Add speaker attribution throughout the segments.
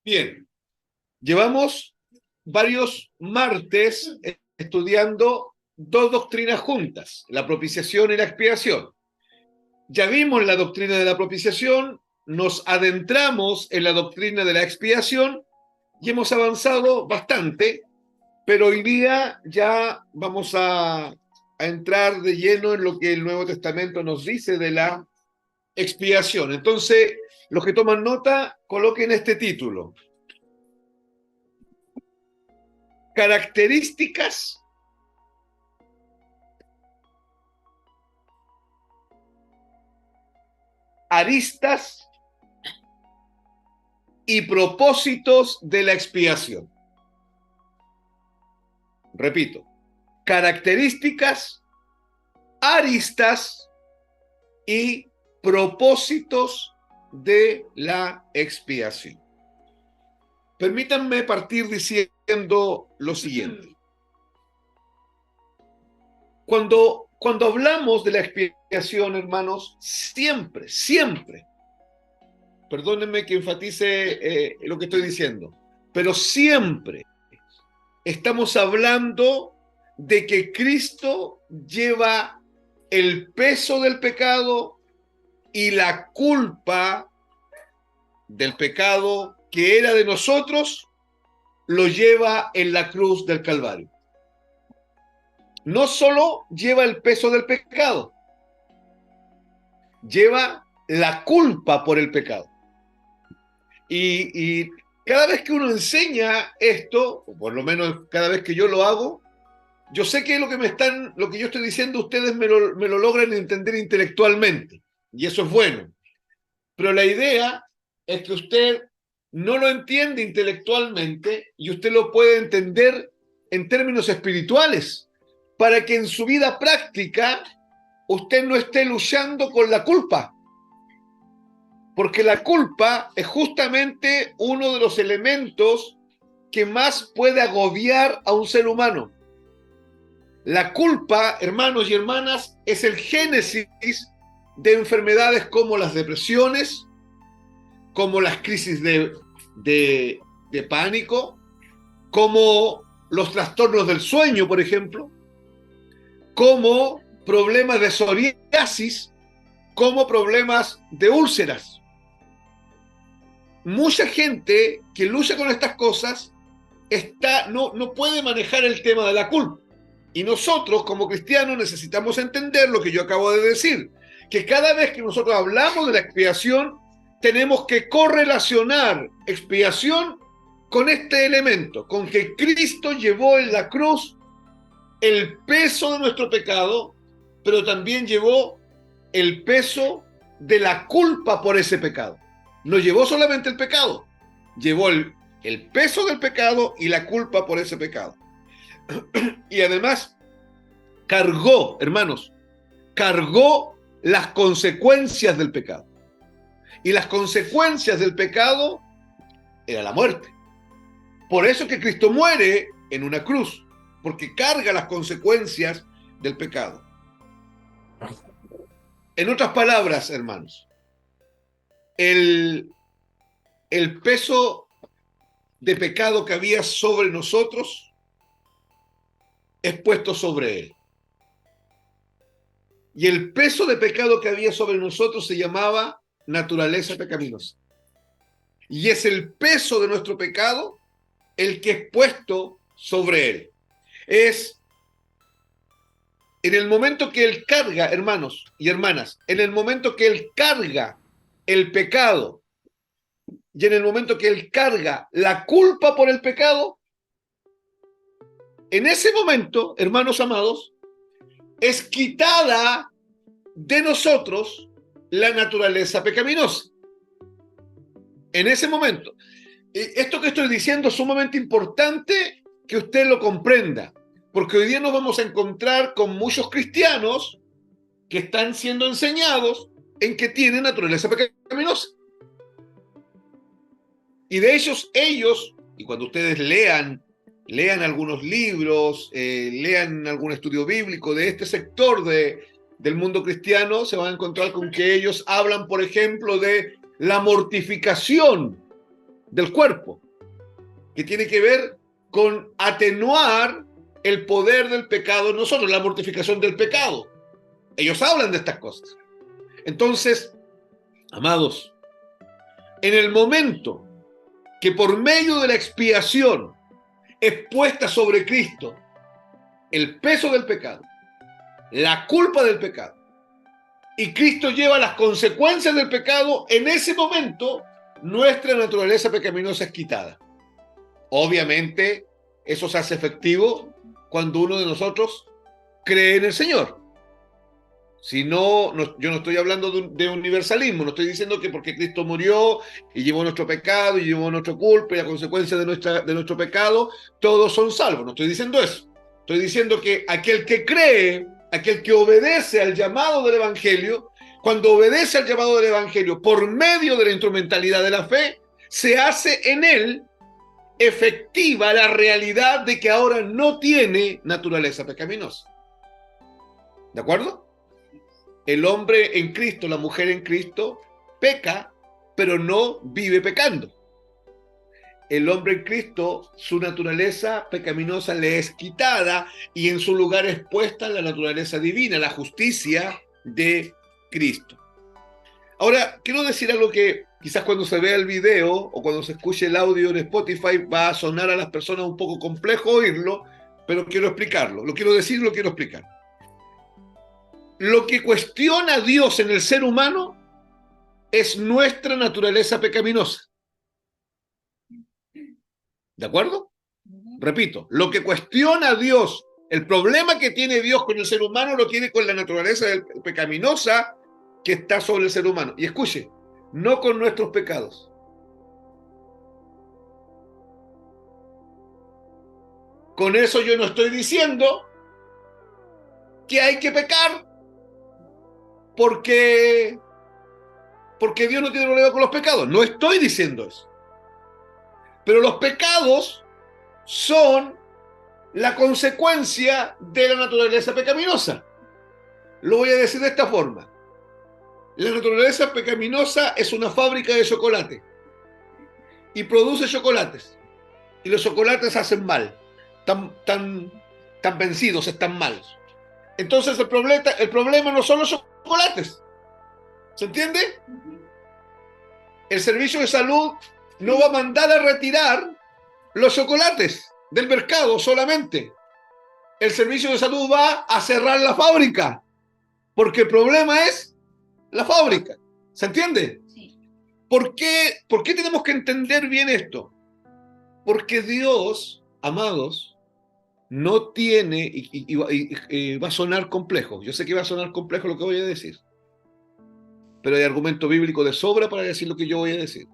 Speaker 1: Bien, llevamos varios martes estudiando dos doctrinas juntas, la propiciación y la expiación. Ya vimos la doctrina de la propiciación, nos adentramos en la doctrina de la expiación y hemos avanzado bastante, pero hoy día ya vamos a entrar de lleno en lo que el Nuevo Testamento nos dice de la expiación. Entonces, los que toman nota, coloquen este título: características aristas y propósitos de la expiación. Repito, características, aristas y propósitos de la expiación. Permítanme partir diciendo lo siguiente. Cuando hablamos de la expiación, hermanos, siempre, perdónenme que enfatice lo que estoy diciendo, pero siempre estamos hablando de que Cristo lleva el peso del pecado y la culpa del pecado que era de nosotros, lo lleva en la cruz del Calvario. No solo lleva el peso del pecado, lleva la culpa por el pecado. Y cada vez que uno enseña esto, o por lo menos cada vez que yo lo hago, yo sé que lo que yo estoy diciendo, ustedes me lo logran entender intelectualmente, y eso es bueno. Pero la idea es que usted no lo entiende intelectualmente y usted lo puede entender en términos espirituales, para que en su vida práctica usted no esté luchando con la culpa. Porque la culpa es justamente uno de los elementos que más puede agobiar a un ser humano. La culpa, hermanos y hermanas, es el génesis de enfermedades como las depresiones, como las crisis de pánico, como los trastornos del sueño, por ejemplo, como problemas de psoriasis, como problemas de úlceras. Mucha gente que lucha con estas cosas no puede manejar el tema de la culpa. Y nosotros, como cristianos, necesitamos entender lo que yo acabo de decir, que cada vez que nosotros hablamos de la expiación, tenemos que correlacionar expiación con este elemento, con que Cristo llevó en la cruz el peso de nuestro pecado, pero también llevó el peso de la culpa por ese pecado. No llevó solamente el pecado, llevó el peso del pecado y la culpa por ese pecado. Y además cargó, hermanos, cargó las consecuencias del pecado. Y las consecuencias del pecado era la muerte. Por eso que Cristo muere en una cruz, porque carga las consecuencias del pecado. En otras palabras, hermanos, el peso de pecado que había sobre nosotros es puesto sobre él. Y el peso de pecado que había sobre nosotros se llamaba naturaleza pecaminosa. Y es el peso de nuestro pecado el que es puesto sobre él. Es en el momento que él carga, hermanos y hermanas, en el momento que él carga el pecado y en el momento que él carga la culpa por el pecado, en ese momento, hermanos amados, es quitada de nosotros la naturaleza pecaminosa. En ese momento. Esto que estoy diciendo es sumamente importante que usted lo comprenda, porque hoy día nos vamos a encontrar con muchos cristianos que están siendo enseñados en que tienen naturaleza pecaminosa. Y de ellos, y cuando ustedes lean algunos libros, lean algún estudio bíblico de este sector del mundo cristiano, se van a encontrar con que ellos hablan, por ejemplo, de la mortificación del cuerpo, que tiene que ver con atenuar el poder del pecado en nosotros, la mortificación del pecado. Ellos hablan de estas cosas. Entonces, amados, en el momento que por medio de la expiación es puesta sobre Cristo el peso del pecado, la culpa del pecado, y Cristo lleva las consecuencias del pecado, en ese momento nuestra naturaleza pecaminosa es quitada. Obviamente, eso se hace efectivo cuando uno de nosotros cree en el Señor. Si no, yo no estoy hablando de universalismo, no estoy diciendo que porque Cristo murió y llevó nuestro pecado y llevó nuestra culpa y la consecuencia de nuestro pecado, todos son salvos. No estoy diciendo eso. Estoy diciendo que aquel que cree, aquel que obedece al llamado del Evangelio, cuando obedece al llamado del Evangelio por medio de la instrumentalidad de la fe, se hace en él efectiva la realidad de que ahora no tiene naturaleza pecaminosa. ¿De acuerdo? El hombre en Cristo, la mujer en Cristo, peca, pero no vive pecando. El hombre en Cristo, su naturaleza pecaminosa le es quitada y en su lugar es puesta la naturaleza divina, la justicia de Cristo. Ahora, quiero decir algo que quizás cuando se vea el video o cuando se escuche el audio en Spotify va a sonar a las personas un poco complejo oírlo, pero quiero explicarlo. Lo quiero decir, lo quiero explicar. Lo que cuestiona a Dios en el ser humano es nuestra naturaleza pecaminosa. ¿De acuerdo? Repito, lo que cuestiona a Dios, el problema que tiene Dios con el ser humano lo tiene con la naturaleza pecaminosa que está sobre el ser humano. Y escuche, no con nuestros pecados. Con eso yo no estoy diciendo que hay que pecar porque Dios no tiene problema con los pecados. No estoy diciendo eso. Pero los pecados son la consecuencia de la naturaleza pecaminosa. Lo voy a decir de esta forma. La naturaleza pecaminosa es una fábrica de chocolate y produce chocolates. Y los chocolates hacen mal. Están vencidos, están malos. Entonces el problema no son los chocolates. ¿Se entiende? El servicio de salud no va a mandar a retirar los chocolates del mercado solamente. El servicio de salud va a cerrar la fábrica, porque el problema es la fábrica. ¿Se entiende?
Speaker 2: Sí.
Speaker 1: ¿Por qué tenemos que entender bien esto? Porque Dios, amados, no tiene, y va a sonar complejo. Yo sé que va a sonar complejo lo que voy a decir, pero hay argumento bíblico de sobra para decir lo que yo voy a decir.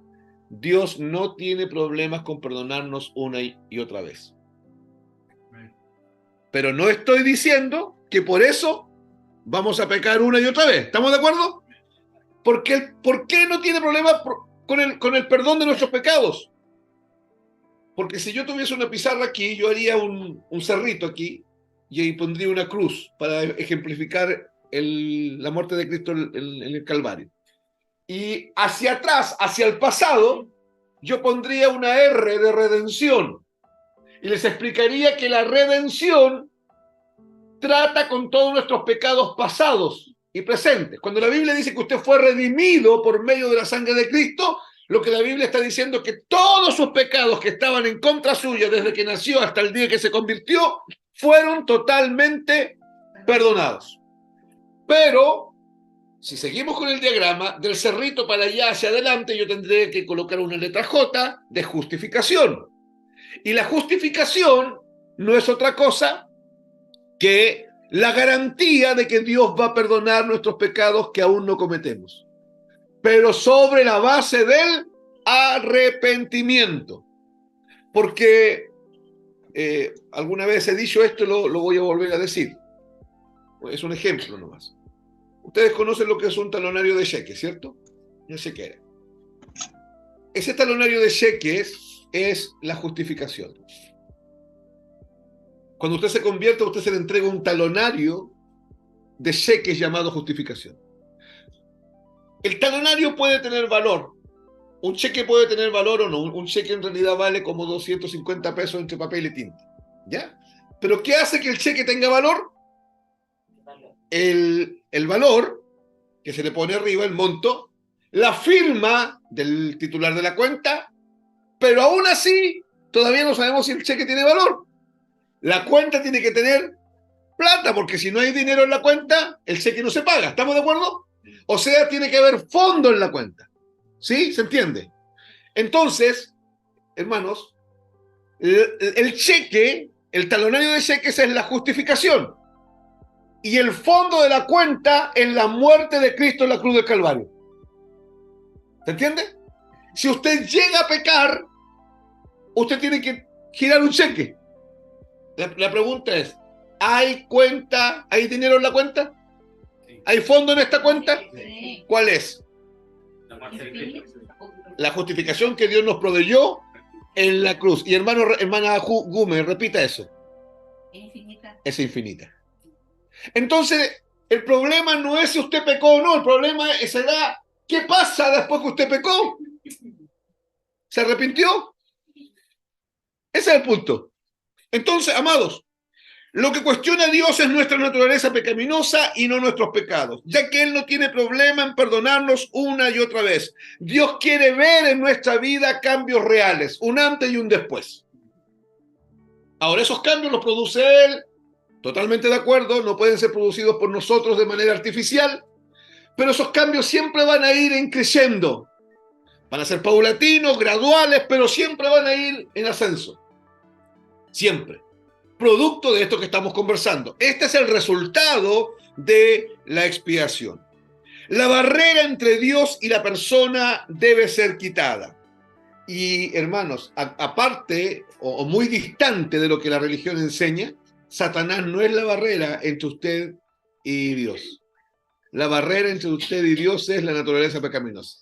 Speaker 1: Dios no tiene problemas con perdonarnos una y otra vez. Pero no estoy diciendo que por eso vamos a pecar una y otra vez. ¿Estamos de acuerdo? ¿Por qué no tiene problema con el perdón de nuestros pecados? Porque si yo tuviese una pizarra aquí, yo haría un cerrito aquí y ahí pondría una cruz para ejemplificar la muerte de Cristo en el Calvario. Y hacia atrás, hacia el pasado, yo pondría una R de redención. Y les explicaría que la redención trata con todos nuestros pecados pasados y presentes. Cuando la Biblia dice que usted fue redimido por medio de la sangre de Cristo, lo que la Biblia está diciendo es que todos sus pecados que estaban en contra suya desde que nació hasta el día que se convirtió, fueron totalmente perdonados. Pero, si seguimos con el diagrama, del cerrito para allá hacia adelante, yo tendré que colocar una letra J de justificación. Y la justificación no es otra cosa que la garantía de que Dios va a perdonar nuestros pecados que aún no cometemos, pero sobre la base del arrepentimiento. Porque alguna vez he dicho esto, lo voy a volver a decir. Es un ejemplo nomás. Ustedes conocen lo que es un talonario de cheques, ¿cierto? Yo sé qué era. Ese talonario de cheques es la justificación. Cuando usted se convierte, usted se le entrega un talonario de cheques llamado justificación. El talonario puede tener valor, Un cheque puede tener valor o no. Un cheque en realidad vale como 250 pesos entre papel y tinta. ¿Ya? Pero ¿qué hace que el cheque tenga valor? El valor que se le pone arriba, el monto, la firma del titular de la cuenta, pero aún así todavía no sabemos si el cheque tiene valor. La cuenta tiene que tener plata, porque si no hay dinero en la cuenta, el cheque no se paga. ¿Estamos de acuerdo? O sea, tiene que haber fondo en la cuenta. ¿Sí? ¿Se entiende? Entonces, hermanos, el cheque, el talonario de cheques es la justificación. Y el fondo de la cuenta es la muerte de Cristo en la cruz del Calvario. ¿Se entiende? Si usted llega a pecar, usted tiene que girar un cheque. La pregunta es, ¿hay cuenta? ¿Hay dinero en la cuenta? ¿Hay fondo en esta cuenta?
Speaker 2: Sí.
Speaker 1: ¿Cuál es? La justificación que Dios nos proveyó en la cruz. Y hermana Gume, repita eso.
Speaker 2: Infinita.
Speaker 1: Es infinita. Entonces, el problema no es si usted pecó o no, el problema será qué pasa después que usted pecó. ¿Se arrepintió? Ese es el punto. Entonces, amados, lo que cuestiona a Dios es nuestra naturaleza pecaminosa y no nuestros pecados, ya que Él no tiene problema en perdonarnos una y otra vez. Dios quiere ver en nuestra vida cambios reales, un antes y un después. Ahora, esos cambios los produce Él, totalmente de acuerdo, no pueden ser producidos por nosotros de manera artificial, pero esos cambios siempre van a ir creciendo. Van a ser paulatinos, graduales, pero siempre van a ir en ascenso. Siempre. Producto de esto que estamos conversando. Este es el resultado de la expiación. La barrera entre Dios y la persona debe ser quitada. Y hermanos, aparte o muy distante de lo que la religión enseña, Satanás no es la barrera entre usted y Dios. La barrera entre usted y Dios es la naturaleza pecaminosa.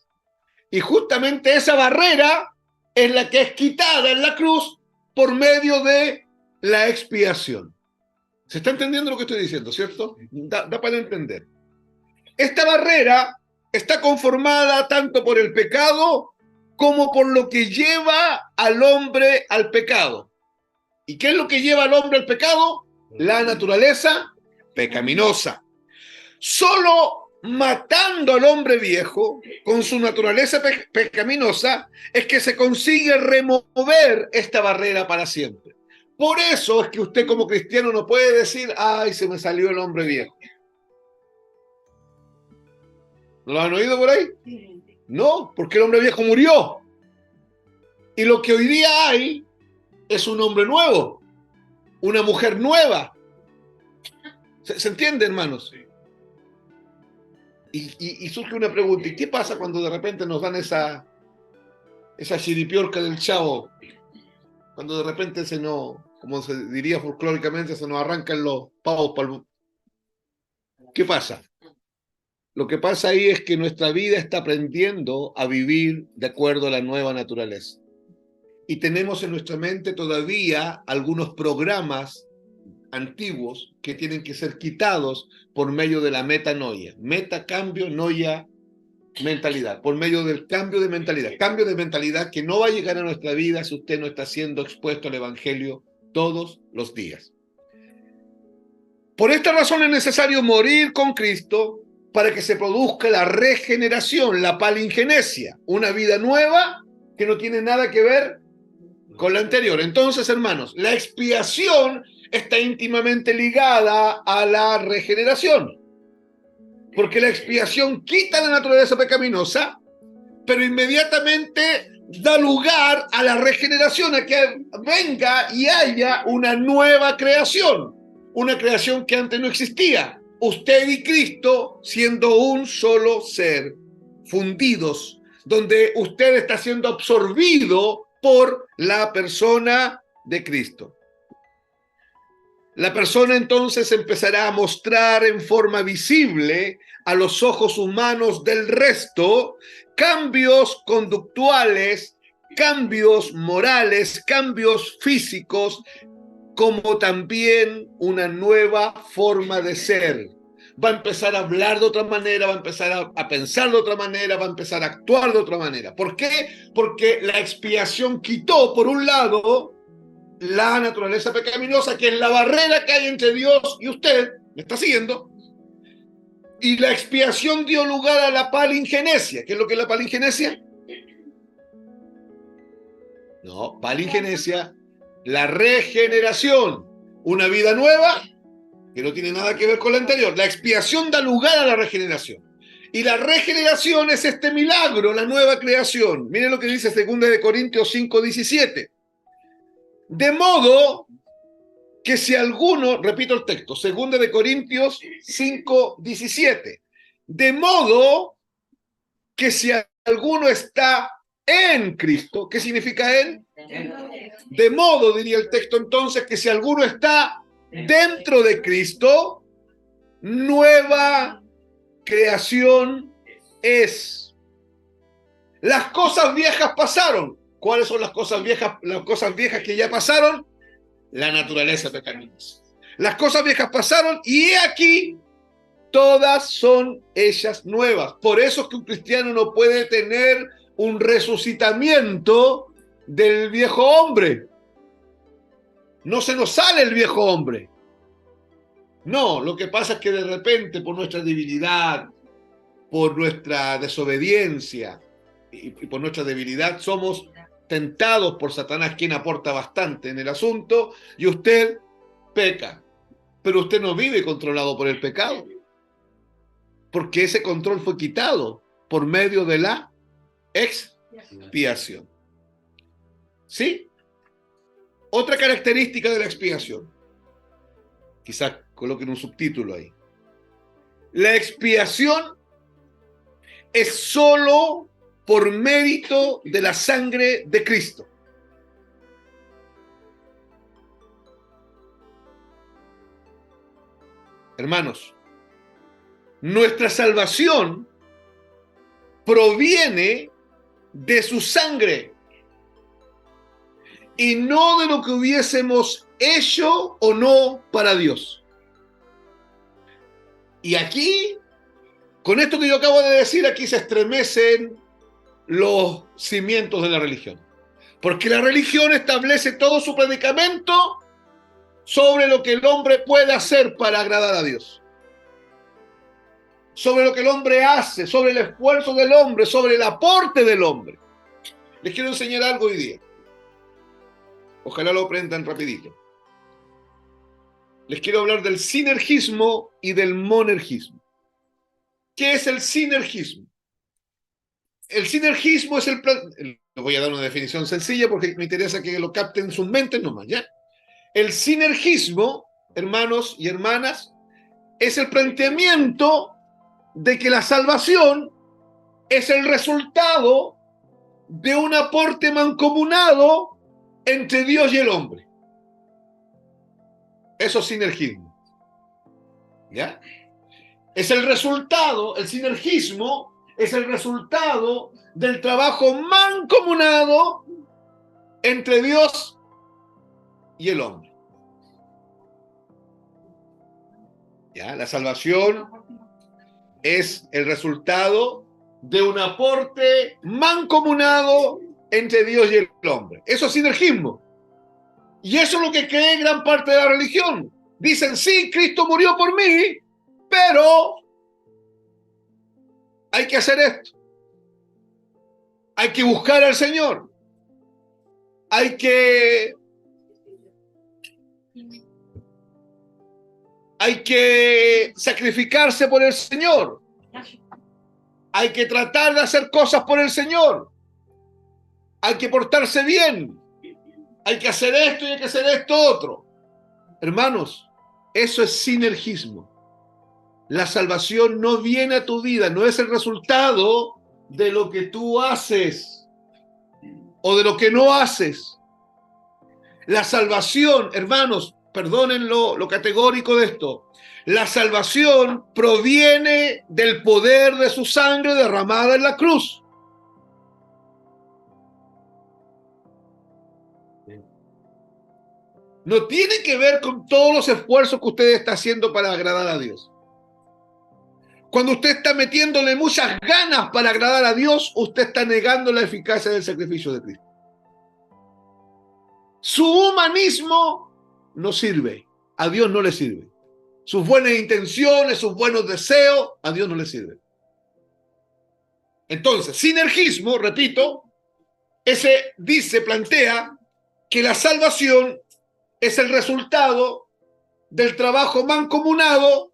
Speaker 1: Y justamente esa barrera es la que es quitada en la cruz por medio de la expiación. ¿Se está entendiendo lo que estoy diciendo, cierto? Da para entender. Esta barrera está conformada tanto por el pecado como por lo que lleva al hombre al pecado. ¿Y qué es lo que lleva al hombre al pecado? La naturaleza pecaminosa. Solo matando al hombre viejo con su naturaleza pecaminosa es que se consigue remover esta barrera para siempre. Por eso es que usted como cristiano no puede decir, ay, se me salió el hombre viejo. ¿No lo han oído por ahí? No, porque el hombre viejo murió. Y lo que hoy día hay es un hombre nuevo, una mujer nueva. ¿Se entiende, hermanos? Y surge una pregunta, ¿y qué pasa cuando de repente nos dan esa chiripiorca del chavo? Cuando de repente como se diría folclóricamente, se nos arrancan los pavos para ¿Qué pasa? Lo que pasa ahí es que nuestra vida está aprendiendo a vivir de acuerdo a la nueva naturaleza. Y tenemos en nuestra mente todavía algunos programas antiguos que tienen que ser quitados por medio de la metanoia. Meta, cambio, noia, mentalidad. Por medio del cambio de mentalidad. Cambio de mentalidad que no va a llegar a nuestra vida si usted no está siendo expuesto al Evangelio todos los días. Por esta razón es necesario morir con Cristo para que se produzca la regeneración, la palingenesia, una vida nueva que no tiene nada que ver con la anterior. Entonces, hermanos, la expiación está íntimamente ligada a la regeneración, porque la expiación quita la naturaleza pecaminosa, pero inmediatamente da lugar a la regeneración, a que venga y haya una nueva creación, una creación que antes no existía. Usted y Cristo siendo un solo ser, fundidos, donde usted está siendo absorbido por la persona de Cristo. La persona entonces empezará a mostrar en forma visible a los ojos humanos del resto cambios conductuales, cambios morales, cambios físicos, como también una nueva forma de ser. va a empezar a hablar de otra manera, va a empezar a pensar de otra manera, va a empezar a actuar de otra manera. ¿Por qué? Porque la expiación quitó, por un lado, la naturaleza pecaminosa, que es la barrera que hay entre Dios y usted, ¿me está siguiendo? Y la expiación dio lugar a la palingenesia. ¿Qué es lo que es la palingenesia? No, palingenesia, la regeneración, una vida nueva que no tiene nada que ver con la anterior. La expiación da lugar a la regeneración. Y la regeneración es este milagro, la nueva creación. Miren lo que dice 2 Corintios 5:17. De modo que si alguno, repito el texto, 2 Corintios 5:17. De modo que si alguno está en Cristo, ¿qué significa él? De modo, diría el texto entonces, que si alguno está dentro de Cristo, nueva creación es. Las cosas viejas pasaron. ¿Cuáles son las cosas viejas? Las cosas viejas que ya pasaron, la naturaleza pecaminosa. Las cosas viejas pasaron y he aquí, todas son ellas nuevas. Por eso es que un cristiano no puede tener un resucitamiento del viejo hombre. No se nos sale el viejo hombre. No, lo que pasa es que de repente por nuestra debilidad, por nuestra desobediencia y por nuestra debilidad somos tentados por Satanás, quien aporta bastante en el asunto, y usted peca. Pero usted no vive controlado por el pecado, porque ese control fue quitado por medio de la expiación. ¿Sí? Otra característica de la expiación. Quizás coloquen un subtítulo ahí. La expiación es solo por mérito de la sangre de Cristo. Hermanos, nuestra salvación proviene de su sangre y no de lo que hubiésemos hecho o no para Dios. Y aquí, con esto que yo acabo de decir, aquí se estremecen los cimientos de la religión. Porque la religión establece todo su predicamento sobre lo que el hombre puede hacer para agradar a Dios. Sobre lo que el hombre hace, sobre el esfuerzo del hombre, sobre el aporte del hombre. Les quiero enseñar algo hoy día. Ojalá lo aprendan rapidito. Les quiero hablar del sinergismo y del monergismo. ¿Qué es el sinergismo? El sinergismo es el plan... Les voy a dar una definición sencilla porque me interesa que lo capten en sus mentes nomás, ¿ya? El sinergismo, hermanos y hermanas, es el planteamiento de que la salvación es el resultado de un aporte mancomunado entre Dios y el hombre. Eso es sinergismo. ¿Ya? Es el resultado, el sinergismo es el resultado del trabajo mancomunado entre Dios y el hombre. ¿Ya? La salvación es el resultado de un aporte mancomunado entre Dios y el hombre. Eso es sinergismo. Y eso es lo que cree gran parte de la religión. Dicen, sí, Cristo murió por mí, pero hay que hacer esto. Hay que buscar al Señor. Hay que sacrificarse por el Señor. Hay que tratar de hacer cosas por el Señor. Hay que portarse bien. Hay que hacer esto y hay que hacer esto otro. Hermanos, eso es sinergismo. La salvación no viene a tu vida, no es el resultado de lo que tú haces o de lo que no haces. La salvación, hermanos, perdonen lo categórico de esto. La salvación proviene del poder de su sangre derramada en la cruz. No tiene que ver con todos los esfuerzos que usted está haciendo para agradar a Dios. Cuando usted está metiéndole muchas ganas para agradar a Dios, usted está negando la eficacia del sacrificio de Cristo. Su humanismo no sirve, a Dios no le sirve. Sus buenas intenciones, sus buenos deseos, a Dios no le sirven. Entonces, sinergismo, repito, plantea que la salvación es el resultado del trabajo mancomunado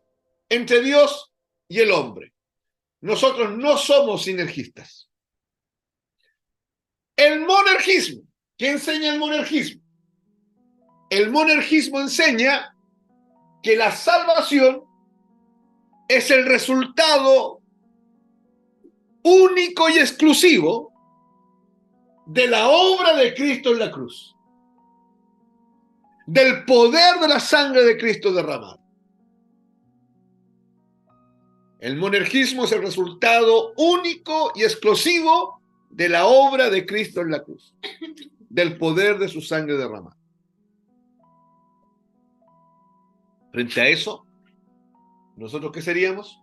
Speaker 1: entre Dios y el hombre. Nosotros no somos sinergistas. El monergismo, ¿qué enseña el monergismo? El monergismo enseña que la salvación es el resultado único y exclusivo de la obra de Cristo en la cruz, del poder de la sangre de Cristo derramada. El monergismo es el resultado único y exclusivo de la obra de Cristo en la cruz, del poder de su sangre derramada. Frente a eso, ¿nosotros qué seríamos?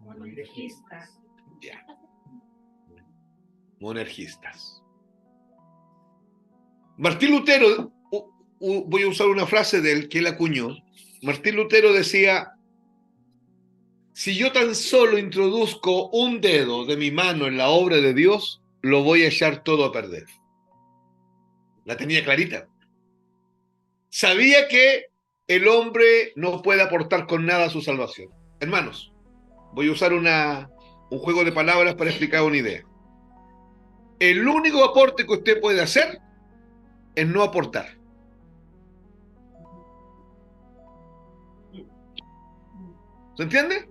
Speaker 2: Monergistas.
Speaker 1: Ya. Monergistas. Martín Lutero, voy a usar una frase de él que él acuñó. Martín Lutero decía: si yo tan solo introduzco un dedo de mi mano en la obra de Dios, lo voy a echar todo a perder. La tenía clarita. Sabía que el hombre no puede aportar con nada a su salvación. Hermanos, voy a usar un juego de palabras para explicar una idea. El único aporte que usted puede hacer es no aportar. ¿Se entiende?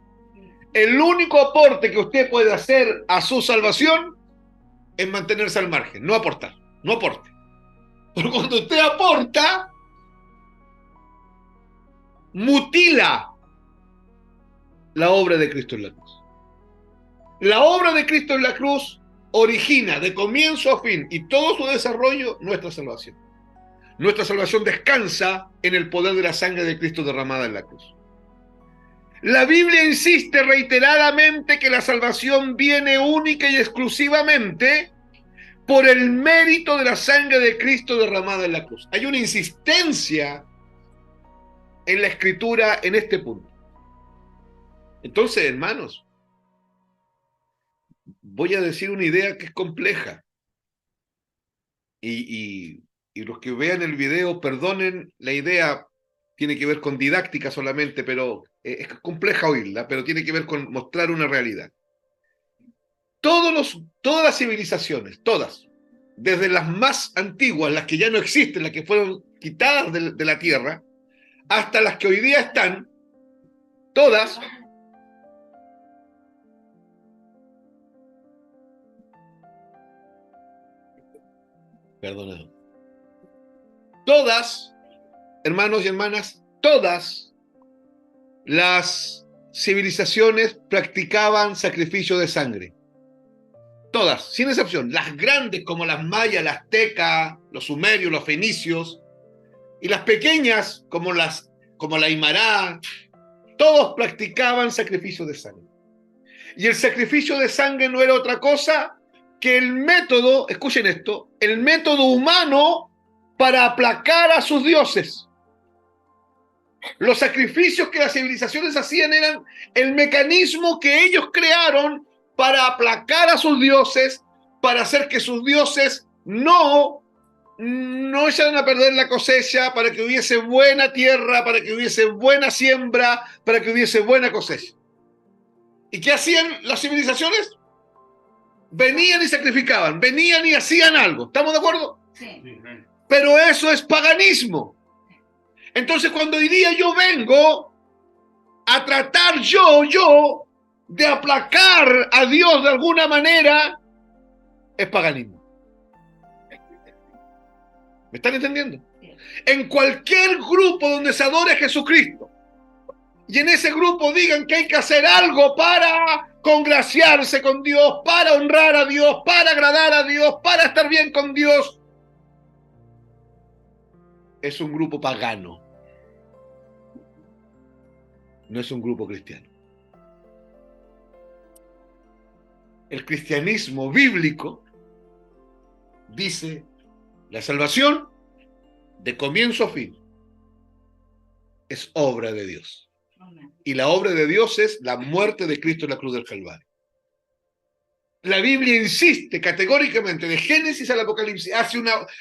Speaker 1: El único aporte que usted puede hacer a su salvación es mantenerse al margen, no aportar, no aporte. Pero cuando usted aporta, mutila la obra de Cristo en la cruz. La obra de Cristo en la cruz origina de comienzo a fin y todo su desarrollo nuestra salvación. Nuestra salvación descansa en el poder de la sangre de Cristo derramada en la cruz. La Biblia insiste reiteradamente que la salvación viene única y exclusivamente por el mérito de la sangre de Cristo derramada en la cruz. Hay una insistencia en la Escritura en este punto. Entonces, hermanos, voy a decir una idea que es compleja. Y los que vean el video, perdonen, la idea tiene que ver con didáctica solamente, pero es compleja oírla, pero tiene que ver con mostrar una realidad. Todas las civilizaciones, todas, desde las más antiguas, las que ya no existen, las que fueron quitadas de la tierra, hasta las que hoy día están, todas perdonad, todas, hermanos y hermanas, todas las civilizaciones practicaban sacrificio de sangre. Todas, sin excepción. Las grandes como las mayas, las aztecas, los sumerios, los fenicios, y las pequeñas como la aymara, todos practicaban sacrificio de sangre. Y el sacrificio de sangre no era otra cosa que el método, escuchen esto, el método humano para aplacar a sus dioses. Los sacrificios que las civilizaciones hacían eran el mecanismo que ellos crearon para aplacar a sus dioses, para hacer que sus dioses no echaran a perder la cosecha, para que hubiese buena tierra, para que hubiese buena siembra, para que hubiese buena cosecha. ¿Y qué hacían las civilizaciones? Venían y sacrificaban, venían y hacían algo. ¿Estamos de acuerdo?
Speaker 2: Sí.
Speaker 1: Pero eso es paganismo. Entonces, cuando hoy día yo vengo a tratar yo de aplacar a Dios de alguna manera, es paganismo. ¿Me están entendiendo?
Speaker 2: Sí.
Speaker 1: En cualquier grupo donde se adore a Jesucristo y en ese grupo digan que hay que hacer algo para congraciarse con Dios, para honrar a Dios, para agradar a Dios, para estar bien con Dios, es un grupo pagano. No es un grupo cristiano. el cristianismo bíblico dice la salvación de comienzo a fin es obra de Dios. Y la obra de Dios es la muerte de Cristo en la cruz del Calvario. La Biblia insiste categóricamente, de Génesis al Apocalipsis, hace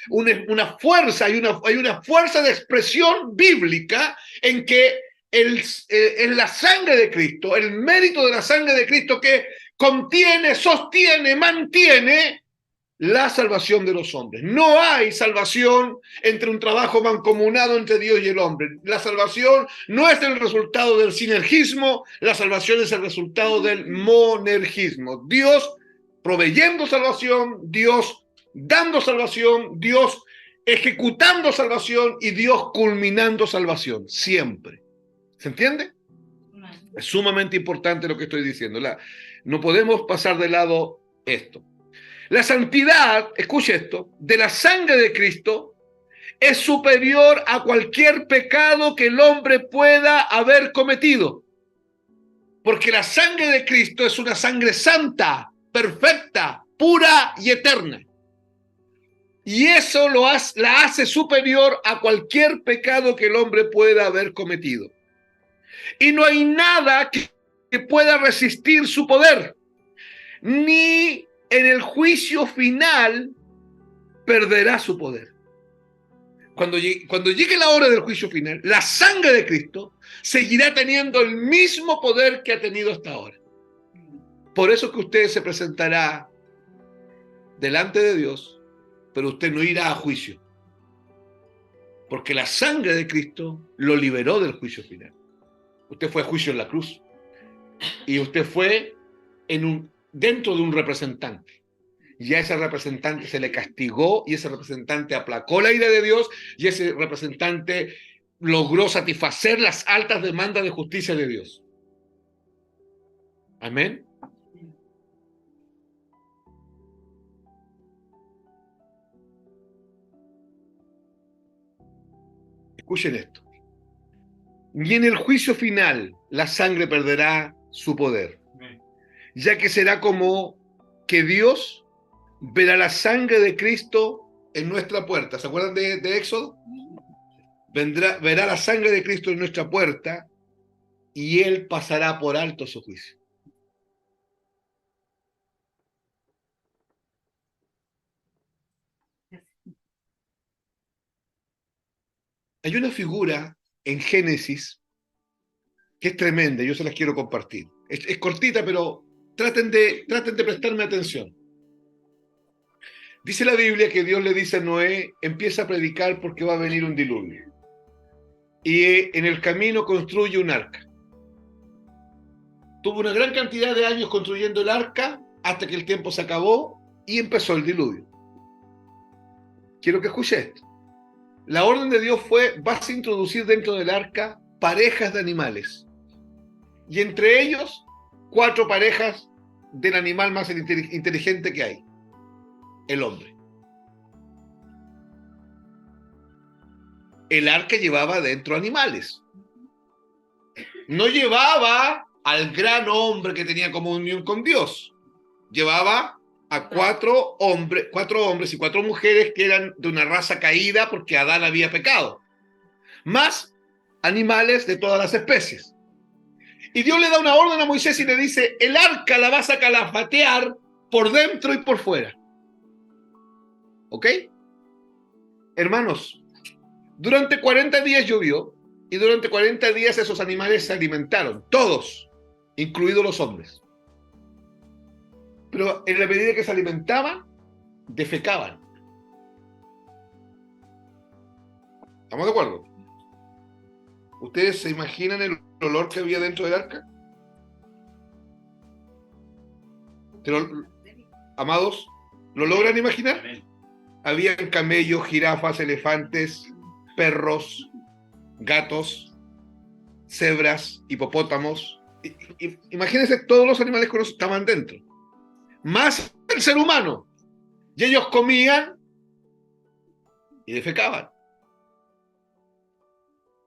Speaker 1: una fuerza, hay una fuerza de expresión bíblica en que es la sangre de Cristo, el mérito de la sangre de Cristo que contiene, sostiene, mantiene la salvación de los hombres. No hay salvación entre un trabajo mancomunado entre Dios y el hombre. La salvación no es el resultado del sinergismo, la salvación es el resultado del monergismo. Dios proveyendo salvación, Dios dando salvación, Dios ejecutando salvación y Dios culminando salvación, siempre. ¿Se entiende? Es sumamente importante lo que estoy diciendo. No podemos pasar de lado esto. La santidad, escuche esto, de la sangre de Cristo es superior a cualquier pecado que el hombre pueda haber cometido. Porque la sangre de Cristo es una sangre santa, perfecta, pura y eterna. Y eso la hace superior a cualquier pecado que el hombre pueda haber cometido. Y no hay nada que pueda resistir su poder, ni en el juicio final perderá su poder. Cuando llegue la hora del juicio final, la sangre de Cristo seguirá teniendo el mismo poder que ha tenido hasta ahora. Por eso que usted se presentará delante de Dios, pero usted no irá a juicio. Porque la sangre de Cristo lo liberó del juicio final. Usted fue a juicio en la cruz. Y usted fue dentro de un representante. Y a ese representante se le castigó y ese representante aplacó la ira de Dios y ese representante logró satisfacer las altas demandas de justicia de Dios. Amén. Escuchen esto. Y en el juicio final la sangre perderá su poder, ya que será como que Dios verá la sangre de Cristo en nuestra puerta. ¿Se acuerdan de Éxodo? Verá la sangre de Cristo en nuestra puerta y Él pasará por alto su juicio. Hay una figura en Génesis que es tremenda, yo se las quiero compartir. Es cortita, pero traten de prestarme atención. Dice la Biblia que Dios le dice a Noé, empieza a predicar porque va a venir un diluvio. Y en el camino construye un arca. Tuvo una gran cantidad de años construyendo el arca hasta que el tiempo se acabó y empezó el diluvio. Quiero que escuche esto. La orden de Dios fue, vas a introducir dentro del arca parejas de animales. Y entre ellos, 4 parejas del animal más inteligente que hay. El hombre. El arca llevaba dentro animales. No llevaba al gran hombre que tenía comunión con Dios. Llevaba a 4 hombres y 4 mujeres que eran de una raza caída porque Adán había pecado. Más animales de todas las especies. Y Dios le da una orden a Moisés y le dice, el arca la vas a calafatear por dentro y por fuera. ¿Ok? Hermanos, durante 40 días llovió y durante 40 días esos animales se alimentaron, todos, incluidos los hombres. Pero en la medida que se alimentaban, defecaban. ¿Estamos de acuerdo? ¿Ustedes se imaginan el olor que había dentro del arca? Amados, ¿lo logran imaginar? Habían camellos, jirafas, elefantes, perros, gatos, cebras, hipopótamos. Imagínense, todos los animales que estaban dentro. Más el ser humano. Y ellos comían y defecaban.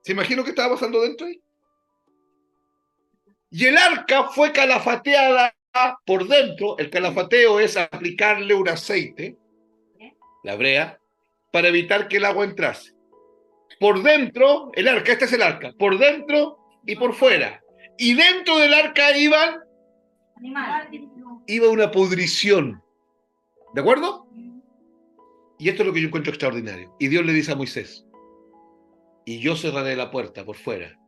Speaker 1: ¿Se imaginan qué estaba pasando dentro ahí? Y el arca fue calafateada por dentro, el calafateo es aplicarle un aceite, la brea, para evitar que el agua entrase. Por dentro, el arca, este es el arca, por dentro y por fuera. Y dentro del arca iba una pudrición. ¿De acuerdo? Y esto es lo que yo encuentro extraordinario. Y Dios le dice a Moisés, y yo cerraré la puerta por fuera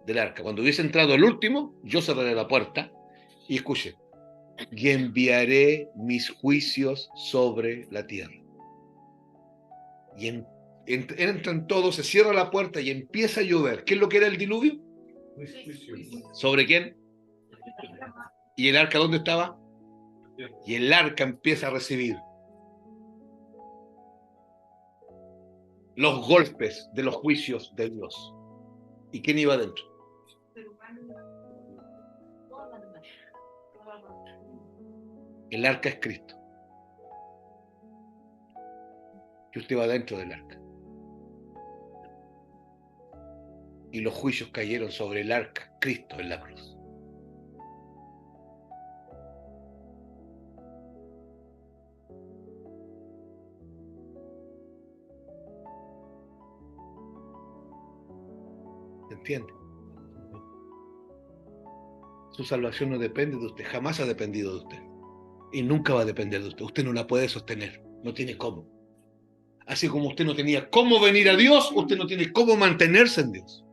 Speaker 1: del arca. Cuando hubiese entrado el último, yo cerraré la puerta. Y escuche, y enviaré mis juicios sobre la tierra. Y entran todos, se cierra la puerta y empieza a llover. ¿Qué es lo que era el diluvio? ¿Sobre quién? ¿Y el arca dónde estaba? Y el arca empieza a recibir los golpes de los juicios de Dios. ¿Y quién iba adentro? El arca es Cristo. Y usted va dentro del arca. Y los juicios cayeron sobre el arca, Cristo en la cruz. ¿Se entiende? Su salvación no depende de usted, jamás ha dependido de usted. Y nunca va a depender de usted. Usted no la puede sostener, no tiene cómo. Así como usted no tenía cómo venir a Dios, usted no tiene cómo mantenerse en Dios.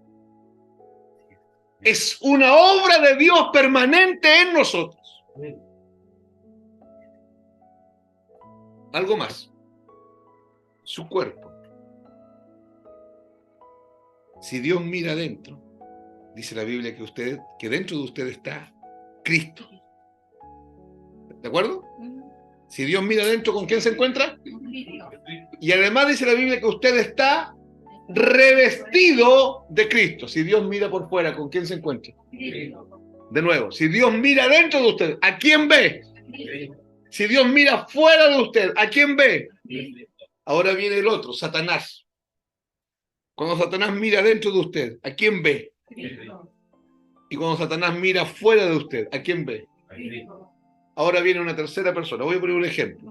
Speaker 1: Es una obra de Dios permanente en nosotros. Algo más. Su cuerpo. Si Dios mira adentro, dice la Biblia que dentro de usted está Cristo. ¿De acuerdo? Si Dios mira adentro, ¿con quién se encuentra? Y además dice la Biblia que usted está revestido de Cristo. Si Dios mira por fuera, ¿con quién se encuentra? De nuevo, si Dios mira dentro de usted, ¿a quién ve? Si Dios mira fuera de usted, ¿a quién ve? Ahora viene el otro, Satanás. Cuando Satanás mira dentro de usted, ¿a quién ve? Y cuando Satanás mira fuera de usted, ¿a quién ve? Ahora viene una tercera persona. Voy a poner un ejemplo.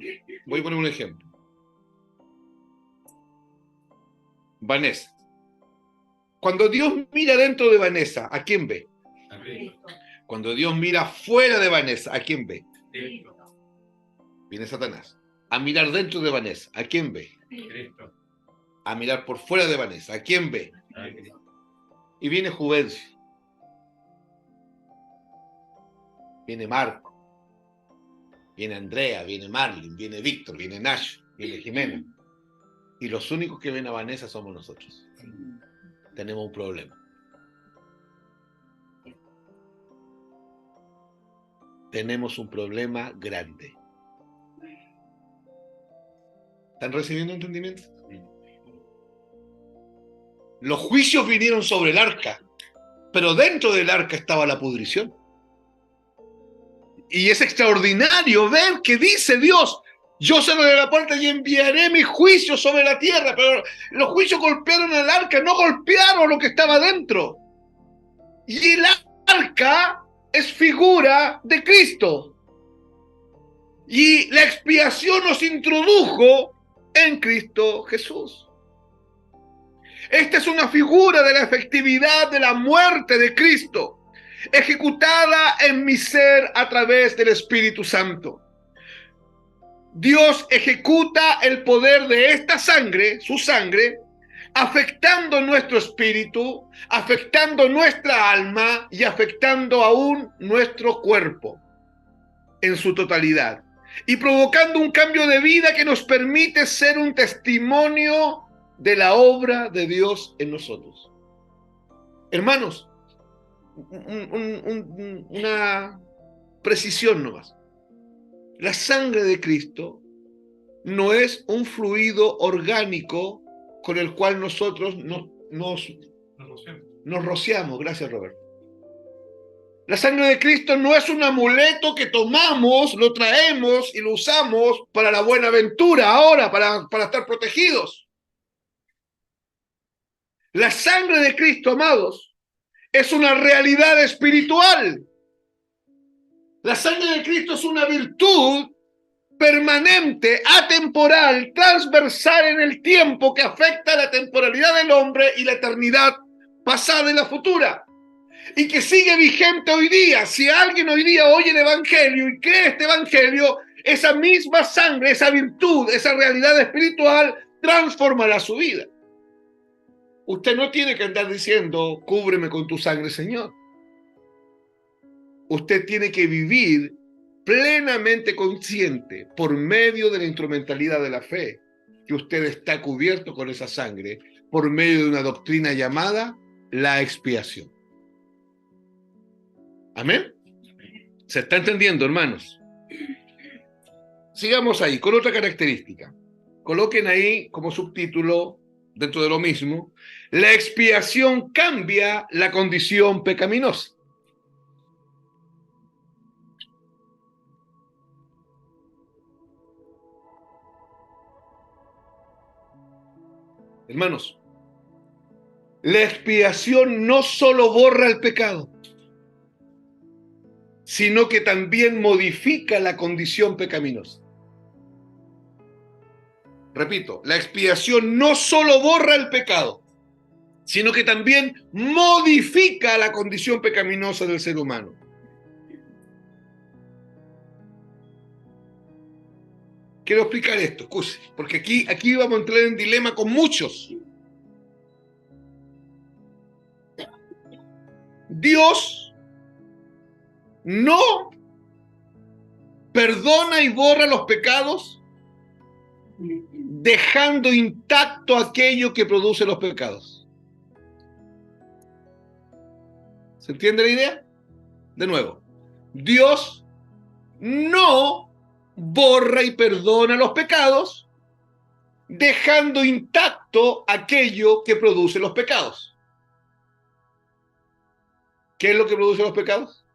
Speaker 1: Vanessa. Cuando Dios mira dentro de Vanessa, ¿a quién ve? Cuando Dios mira fuera de Vanessa, ¿a quién ve? Viene Satanás. A mirar dentro de Vanessa, ¿a quién ve? A mirar por fuera de Vanessa, ¿a quién ve? Y viene Juvencio. Viene Marco. Viene Andrea, viene Marlin, viene Víctor, viene Nacho, viene Jimena. Y los únicos que ven a Vanessa somos nosotros. Tenemos un problema. Tenemos un problema grande. ¿Están recibiendo entendimiento? Los juicios vinieron sobre el arca, pero dentro del arca estaba la pudrición. Y es extraordinario ver que dice Dios, yo cerraré la puerta y enviaré mis juicios sobre la tierra, pero los juicios golpearon al arca, no golpearon lo que estaba dentro. Y el arca es figura de Cristo. Y la expiación nos introdujo en Cristo Jesús. Esta es una figura de la efectividad de la muerte de Cristo, ejecutada en mi ser a través del Espíritu Santo. Dios ejecuta el poder de esta sangre, su sangre, afectando nuestro espíritu, afectando nuestra alma y afectando aún nuestro cuerpo en su totalidad, y provocando un cambio de vida que nos permite ser un testimonio de la obra de Dios en nosotros. Hermanos, una precisión nomás. La sangre de Cristo no es un fluido orgánico con el cual nosotros nos rociamos. Gracias, Roberto. La sangre de Cristo no es un amuleto que tomamos, lo traemos y lo usamos para la buena aventura ahora, para estar protegidos. La sangre de Cristo, amados, es una realidad espiritual. La sangre de Cristo es una virtud permanente, atemporal, transversal en el tiempo que afecta la temporalidad del hombre y la eternidad pasada y la futura. Y que sigue vigente hoy día. Si alguien hoy día oye el Evangelio y cree este Evangelio, esa misma sangre, esa virtud, esa realidad espiritual transformará su vida. Usted no tiene que andar diciendo, cúbreme con tu sangre, Señor. Usted tiene que vivir plenamente consciente, por medio de la instrumentalidad de la fe, que usted está cubierto con esa sangre, por medio de una doctrina llamada la expiación. ¿Amén? ¿Se está entendiendo, hermanos? Sigamos ahí, con otra característica. Coloquen ahí como subtítulo, dentro de lo mismo, la expiación cambia la condición pecaminosa. Hermanos, la expiación no solo borra el pecado, sino que también modifica la condición pecaminosa. Repito, la expiación no solo borra el pecado, sino que también modifica la condición pecaminosa del ser humano. Quiero explicar esto, escuche, porque aquí vamos a entrar en dilema con muchos. Dios no perdona y borra los pecados dejando intacto aquello que produce los pecados. ¿Se entiende la idea? De nuevo, Dios no borra y perdona los pecados dejando intacto aquello que produce los pecados. ¿Qué es lo que produce los pecados?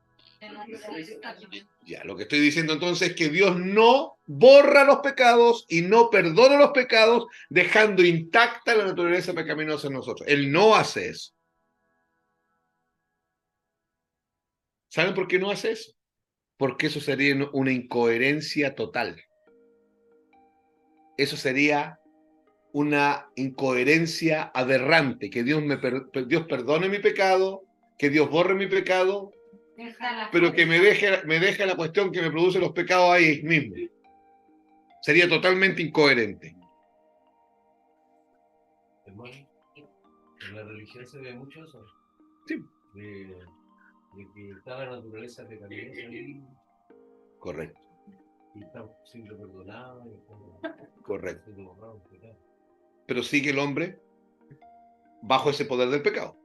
Speaker 1: Ya, lo que estoy diciendo entonces es que Dios no borra los pecados y no perdona los pecados dejando intacta la naturaleza pecaminosa en nosotros. Él no hace eso. ¿Saben por qué no hace eso? Porque eso sería una incoherencia total. Eso sería una incoherencia aberrante, que Dios perdone mi pecado, que Dios borre mi pecado, pero que me deje la cuestión que me produce los pecados ahí mismo. Sería totalmente incoherente.
Speaker 3: Hermano, en la religión se ve mucho eso.
Speaker 1: Sí.
Speaker 3: De que está la naturaleza pecaminosa ahí.
Speaker 1: Correcto.
Speaker 3: Y está siempre perdonado.
Speaker 1: Correcto. Pero sigue el hombre bajo ese poder del pecado.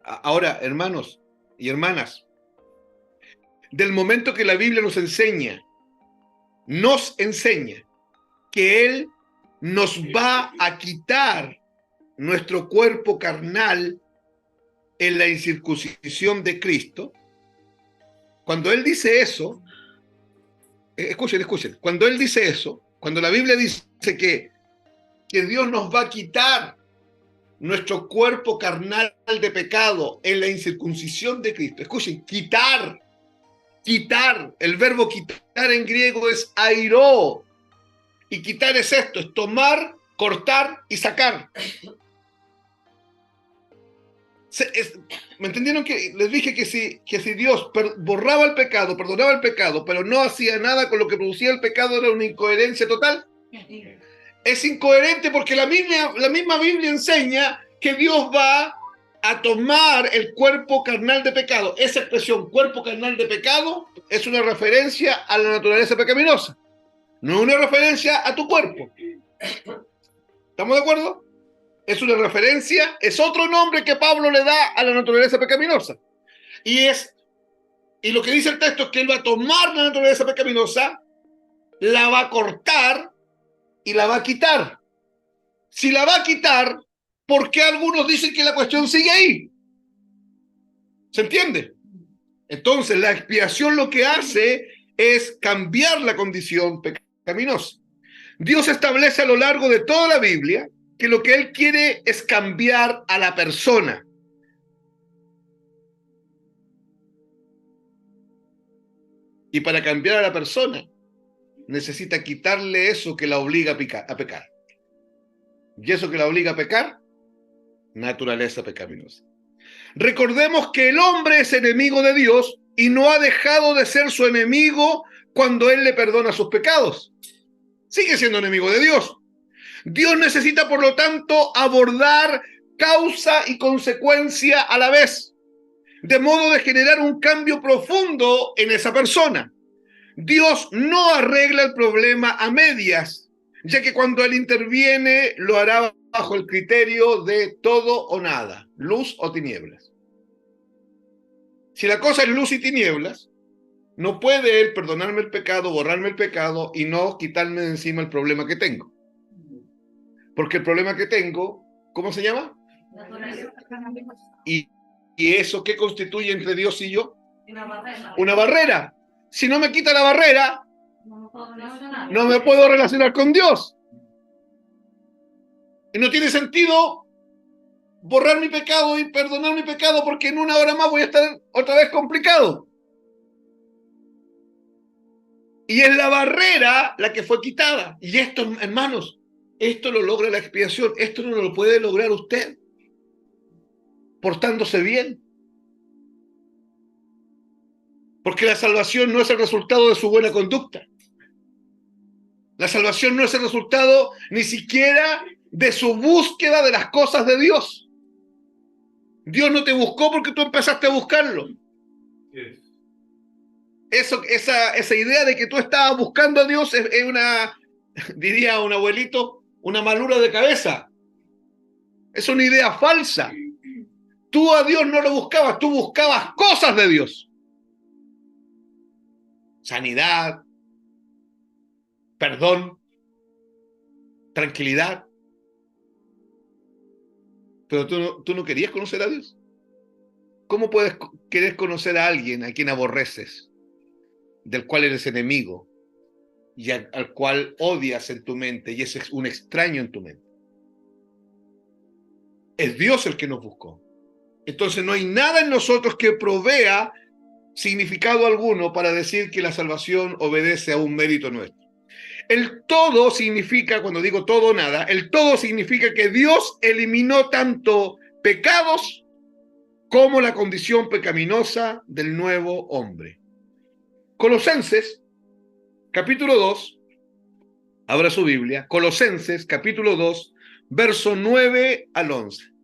Speaker 1: Ahora, hermanos y hermanas, del momento que la Biblia nos enseña que Él nos va a quitar nuestro cuerpo carnal en la incircuncisión de Cristo, cuando Él dice eso, escuchen, cuando Él dice eso, cuando la Biblia dice que Dios nos va a quitar nuestro cuerpo carnal de pecado en la incircuncisión de Cristo, escuchen, quitar, el verbo quitar en griego es airó, y quitar es esto, es tomar, cortar y sacar. ¿Me entendieron? Que les dije que si Dios borraba el pecado, perdonaba el pecado, pero no hacía nada con lo que producía el pecado, era una incoherencia total. Es incoherente porque la misma Biblia enseña que Dios va a tomar el cuerpo carnal de pecado. Esa expresión, cuerpo carnal de pecado, es una referencia a la naturaleza pecaminosa. No es una referencia a tu cuerpo. ¿Estamos de acuerdo? Es una referencia, es otro nombre que Pablo le da a la naturaleza pecaminosa. Y lo que dice el texto es que él va a tomar la naturaleza pecaminosa, la va a cortar y la va a quitar. Si la va a quitar, ¿por qué algunos dicen que la cuestión sigue ahí? ¿Se entiende? Entonces, la expiación lo que hace es cambiar la condición pecaminosa. Dios establece a lo largo de toda la Biblia que lo que Él quiere es cambiar a la persona. Y para cambiar a la persona, necesita quitarle eso que la obliga a pecar. Y eso que la obliga a pecar, naturaleza pecaminosa. Recordemos que el hombre es enemigo de Dios y no ha dejado de ser su enemigo cuando Él le perdona sus pecados. Sigue siendo enemigo de Dios. Dios necesita, por lo tanto, abordar causa y consecuencia a la vez, de modo de generar un cambio profundo en esa persona. Dios no arregla el problema a medias, ya que cuando Él interviene, lo hará bajo el criterio de todo o nada, luz o tinieblas. Si la cosa es luz y tinieblas, no puede Él perdonarme el pecado, borrarme el pecado y no quitarme de encima el problema que tengo. Porque el problema que tengo, ¿cómo se llama? ¿Y eso qué constituye entre Dios y yo? Una barrera. Si no me quita la barrera, no me puedo relacionar con Dios. Y no tiene sentido borrar mi pecado y perdonar mi pecado, porque en una hora más voy a estar otra vez complicado. Y es la barrera la que fue quitada. Y esto, hermanos, esto lo logra la expiación. Esto no lo puede lograr usted portándose bien. Porque la salvación no es el resultado de su buena conducta. La salvación no es el resultado ni siquiera de su búsqueda de las cosas de Dios. Dios no te buscó porque tú empezaste a buscarlo. Esa idea de que tú estabas buscando a Dios es una, diría un abuelito, una malura de cabeza. Es una idea falsa. Tú a Dios no lo buscabas, tú buscabas cosas de Dios. Sanidad, perdón, tranquilidad. Pero tú no querías conocer a Dios. ¿Cómo puedes querer conocer a alguien a quien aborreces, del cual eres enemigo y al cual odias en tu mente y ese es un extraño en tu mente? Es Dios el que nos buscó. Entonces no hay nada en nosotros que provea significado alguno para decir que la salvación obedece a un mérito nuestro. El todo significa, cuando digo todo o nada, el todo significa que Dios eliminó tanto pecados como la condición pecaminosa del nuevo hombre. Colosenses, capítulo 2, abra su Biblia, Colosenses, capítulo 2, verso 9 al 11.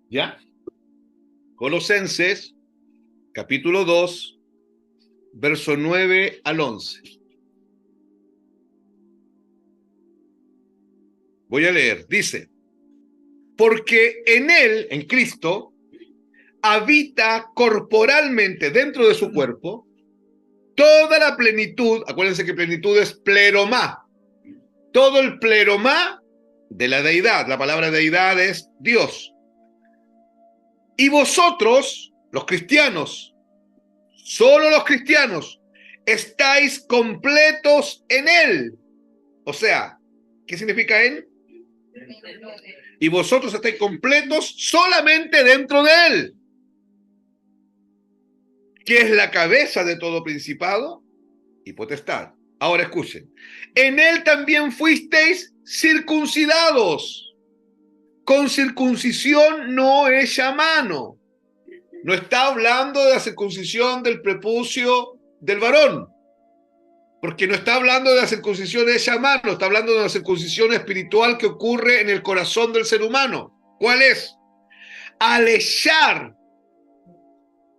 Speaker 1: ¿Ya? Colosenses, capítulo 2, verso 9 al 11. Voy a leer. Dice, porque en Él, en Cristo, habita corporalmente dentro de su cuerpo toda la plenitud, acuérdense que plenitud es pleromá, todo el pleromá de la deidad, la palabra deidad es Dios. Y vosotros, los cristianos, solo los cristianos, estáis completos en Él. O sea, ¿qué significa Él? Y vosotros estáis completos solamente dentro de Él, que es la cabeza de todo principado y potestad. Ahora escuchen, en Él también fuisteis circuncidados, con circuncisión no hecha a mano. No está hablando de la circuncisión del prepucio del varón, porque no está hablando de la circuncisión hecha a mano, está hablando de la circuncisión espiritual que ocurre en el corazón del ser humano. ¿Cuál es? Al echar.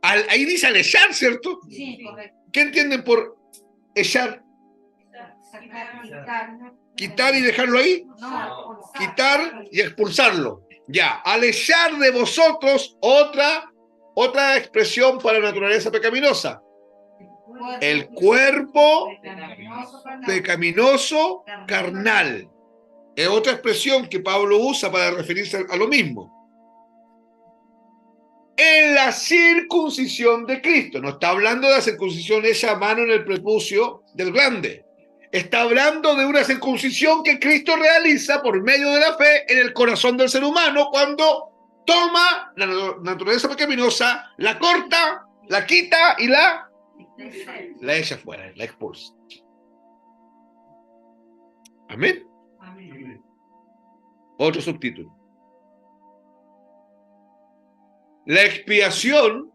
Speaker 1: Ahí dice al echar, ¿cierto?
Speaker 2: Sí, correcto.
Speaker 1: ¿Qué entienden por echar? ¿Quitar y dejarlo ahí?
Speaker 2: No,
Speaker 1: Quitar y expulsarlo. Ya, al echar de vosotros otra expresión para la naturaleza pecaminosa. El cuerpo pecaminoso carnal. Es otra expresión que Pablo usa para referirse a lo mismo. En la circuncisión de Cristo. No está hablando de la circuncisión hecha a mano en el prepucio del glande. Está hablando de una circuncisión que Cristo realiza por medio de la fe en el corazón del ser humano cuando toma la naturaleza pecaminosa, la corta, la quita y la echa fuera, la expulsa. Amén.
Speaker 2: Amén.
Speaker 1: Otro subtítulo. La expiación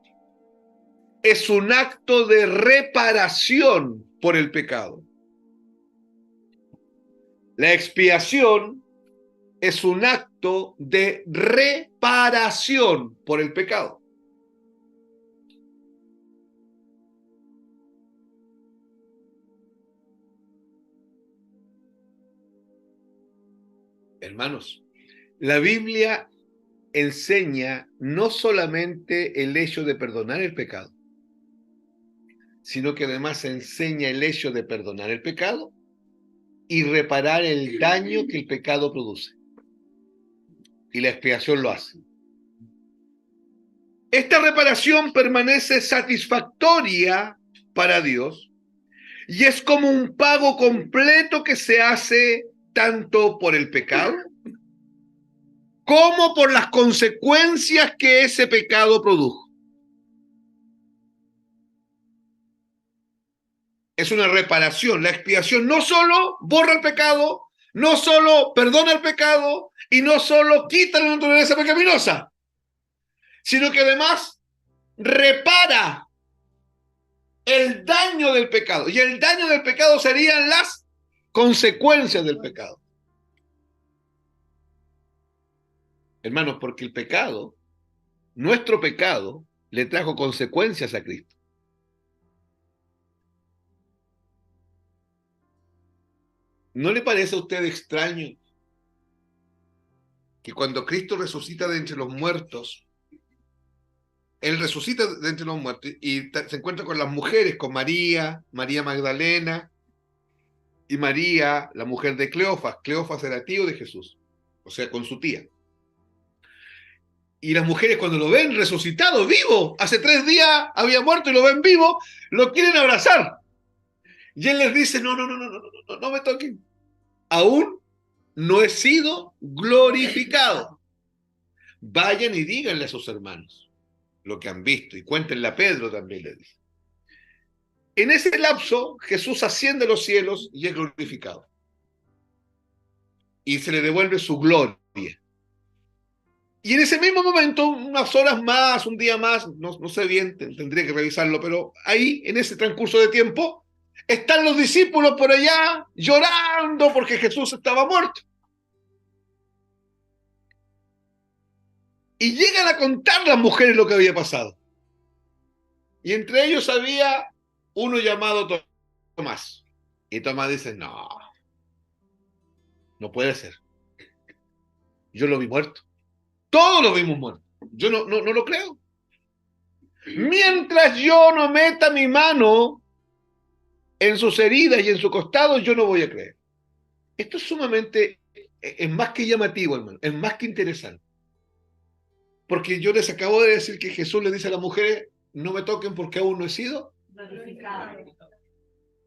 Speaker 1: es un acto de reparación por el pecado. La expiación es un acto de reparación por el pecado. Hermanos, la Biblia enseña no solamente el hecho de perdonar el pecado, sino que además enseña el hecho de perdonar el pecado y reparar el daño que el pecado produce. Y la expiación lo hace. Esta reparación permanece satisfactoria para Dios y es como un pago completo que se hace tanto por el pecado como por las consecuencias que ese pecado produjo. Es una reparación. La expiación no solo borra el pecado, no solo perdona el pecado y no solo quita la naturaleza pecaminosa, sino que además repara el daño del pecado. Y el daño del pecado serían las consecuencias del pecado. Hermanos, porque el pecado, nuestro pecado, le trajo consecuencias a Cristo. ¿No le parece a usted extraño que cuando Cristo resucita de entre los muertos, Él resucita de entre los muertos y se encuentra con las mujeres, con María, María Magdalena y María, la mujer de Cleofas? Cleofas era tío de Jesús, o sea, con su tía. Y las mujeres cuando lo ven resucitado, vivo, hace 3 días había muerto y lo ven vivo, lo quieren abrazar. Y Él les dice, no me toquen. Aún no he sido glorificado. Vayan y díganle a sus hermanos lo que han visto y cuéntenle a Pedro también, le dice. En ese lapso, Jesús asciende a los cielos y es glorificado. Y se le devuelve su gloria. Y en ese mismo momento, unas horas más, un día más, no sé bien, tendría que revisarlo, pero ahí, en ese transcurso de tiempo, están los discípulos por allá llorando porque Jesús estaba muerto. Y llegan a contar las mujeres lo que había pasado. Y entre ellos había uno llamado Tomás. Y Tomás dice, no puede ser. Yo lo vi muerto. Todos lo vimos muerto. Yo no lo creo. Mientras yo no meta mi mano en sus heridas y en su costado, yo no voy a creer. Esto es sumamente, es más que llamativo, hermano, es más que interesante. Porque yo les acabo de decir que Jesús le dice a las mujeres, no me toquen porque aún no he sido
Speaker 2: glorificado.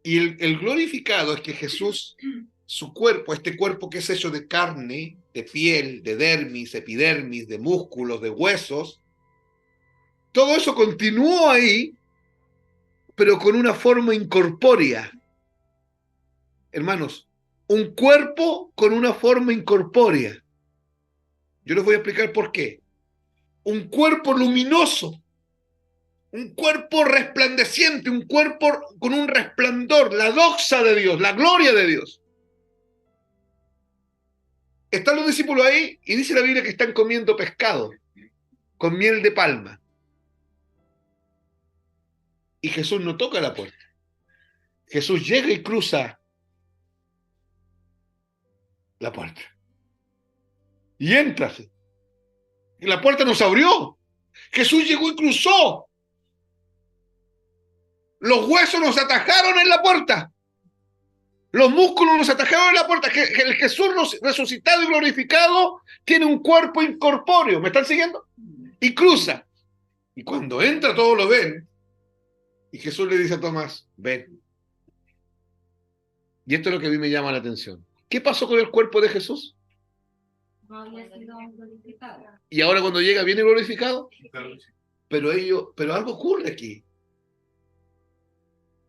Speaker 1: Y el glorificado es que Jesús, su cuerpo, este cuerpo que es hecho de carne, de piel, de dermis, epidermis, de músculos, de huesos, todo eso continuó ahí, pero con una forma incorpórea. Hermanos, un cuerpo con una forma incorpórea. Yo les voy a explicar por qué. Un cuerpo luminoso, un cuerpo resplandeciente, un cuerpo con un resplandor, la doxa de Dios, la gloria de Dios. Están los discípulos ahí y dice la Biblia que están comiendo pescado con miel de palma. Y Jesús no toca la puerta. Jesús llega y cruza la puerta. Y entra. Y la puerta nos abrió. Jesús llegó y cruzó. Los huesos nos atajaron en la puerta. Los músculos nos atajaron en la puerta. El Jesús resucitado y glorificado tiene un cuerpo incorpóreo. ¿Me están siguiendo? Y cruza. Y cuando entra todos lo ven. Y Jesús le dice a Tomás, ven. Y esto es lo que a mí me llama la atención. ¿Qué pasó con el cuerpo de Jesús?
Speaker 2: No había sido glorificado.
Speaker 1: Y ahora cuando llega viene glorificado. Pero algo ocurre aquí.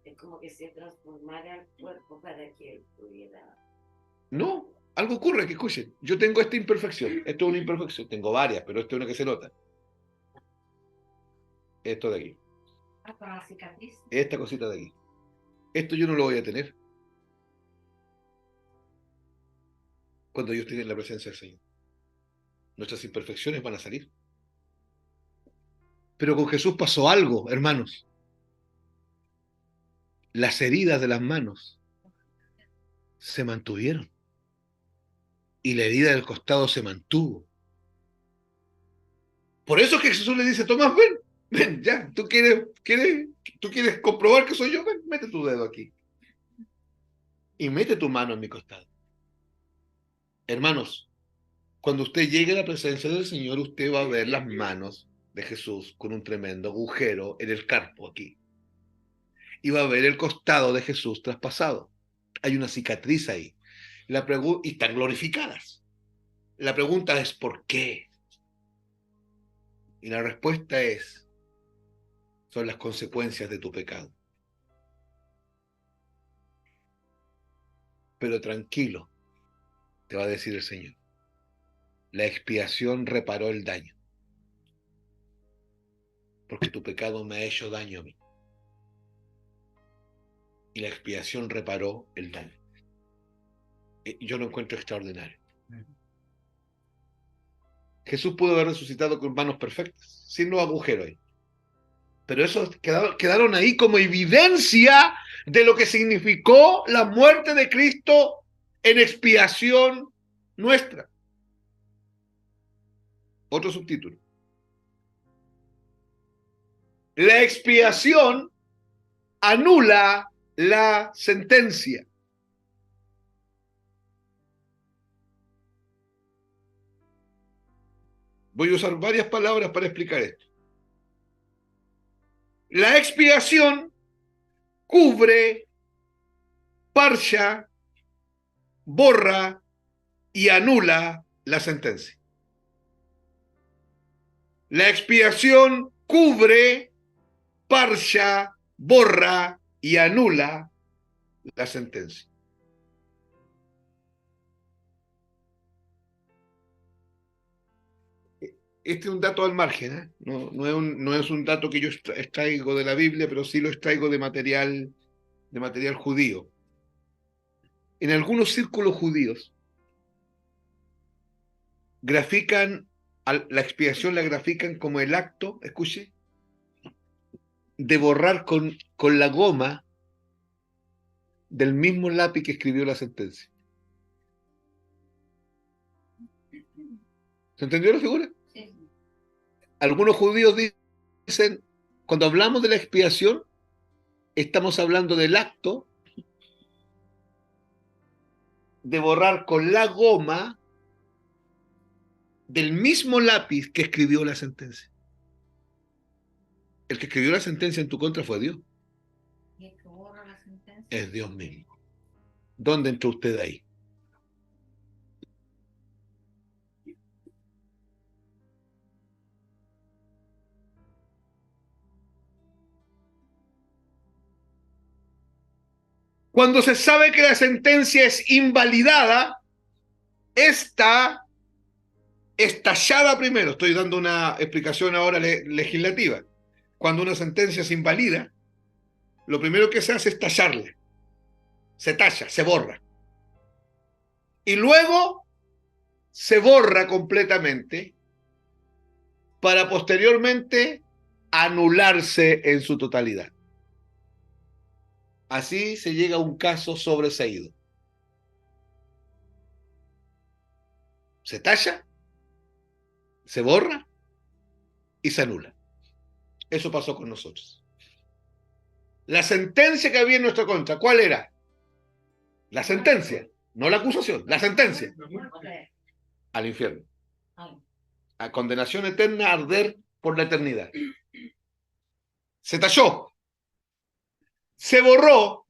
Speaker 4: Es como que se transformara el cuerpo para que él pudiera.
Speaker 1: No, algo ocurre aquí, escuchen. Yo tengo esta imperfección. Esto es una imperfección. Tengo varias, pero esta es una que se nota. Esto de aquí.
Speaker 2: Con la cicatriz.
Speaker 1: Esta cosita de aquí. Esto yo no lo voy a tener cuando yo esté en la presencia del Señor. Nuestras imperfecciones van a salir. Pero con Jesús pasó algo, hermanos. Las heridas de las manos se mantuvieron. Y la herida del costado se mantuvo. Por eso es que Jesús le dice, Tomás, ven, ya, ¿tú quieres comprobar que soy yo? Ven, mete tu dedo aquí. Y mete tu mano en mi costado. Hermanos, cuando usted llegue a la presencia del Señor, usted va a ver las manos de Jesús con un tremendo agujero en el carpo aquí. Y va a ver el costado de Jesús traspasado. Hay una cicatriz ahí. Y están glorificadas. La pregunta es, ¿por qué? Y la respuesta es, son las consecuencias de tu pecado. Pero tranquilo, te va a decir el Señor. La expiación reparó el daño. Porque tu pecado me ha hecho daño a mí. Y la expiación reparó el daño. Yo lo encuentro extraordinario. Jesús pudo haber resucitado con manos perfectas, sin los agujeros ahí. Pero esos quedaron ahí como evidencia de lo que significó la muerte de Cristo en expiación nuestra. Otro subtítulo. La expiación anula la sentencia. Voy a usar varias palabras para explicar esto. La expiación cubre, parcha, borra y anula la sentencia. La expiación cubre, parcha, borra y anula la sentencia. Este es un dato al margen, ¿eh? No es un dato que yo extraigo de la Biblia, pero sí lo extraigo de material judío. En algunos círculos judíos grafican la expiación, la grafican como el acto, escuche, de borrar con la goma del mismo lápiz que escribió la sentencia. ¿Se entendió la figura?
Speaker 2: Sí.
Speaker 1: Algunos judíos dicen, cuando hablamos de la expiación, estamos hablando del acto de borrar con la goma del mismo lápiz que escribió la sentencia. El que escribió la sentencia en tu contra fue Dios.
Speaker 2: ¿Y el que borra la sentencia?
Speaker 1: Es Dios mismo. ¿Dónde entró usted ahí? Cuando se sabe que la sentencia es invalidada, está estallada primero. Estoy dando una explicación ahora legislativa. Cuando una sentencia se invalida, lo primero que se hace es tallarla. Se talla, se borra. Y luego se borra completamente para posteriormente anularse en su totalidad. Así se llega a un caso sobreseído. Se talla, se borra y se anula. Eso pasó con nosotros. La sentencia que había en nuestra contra, ¿cuál era? La sentencia, no la acusación, la sentencia. Al infierno. A condenación eterna, a arder por la eternidad. Se talló, se borró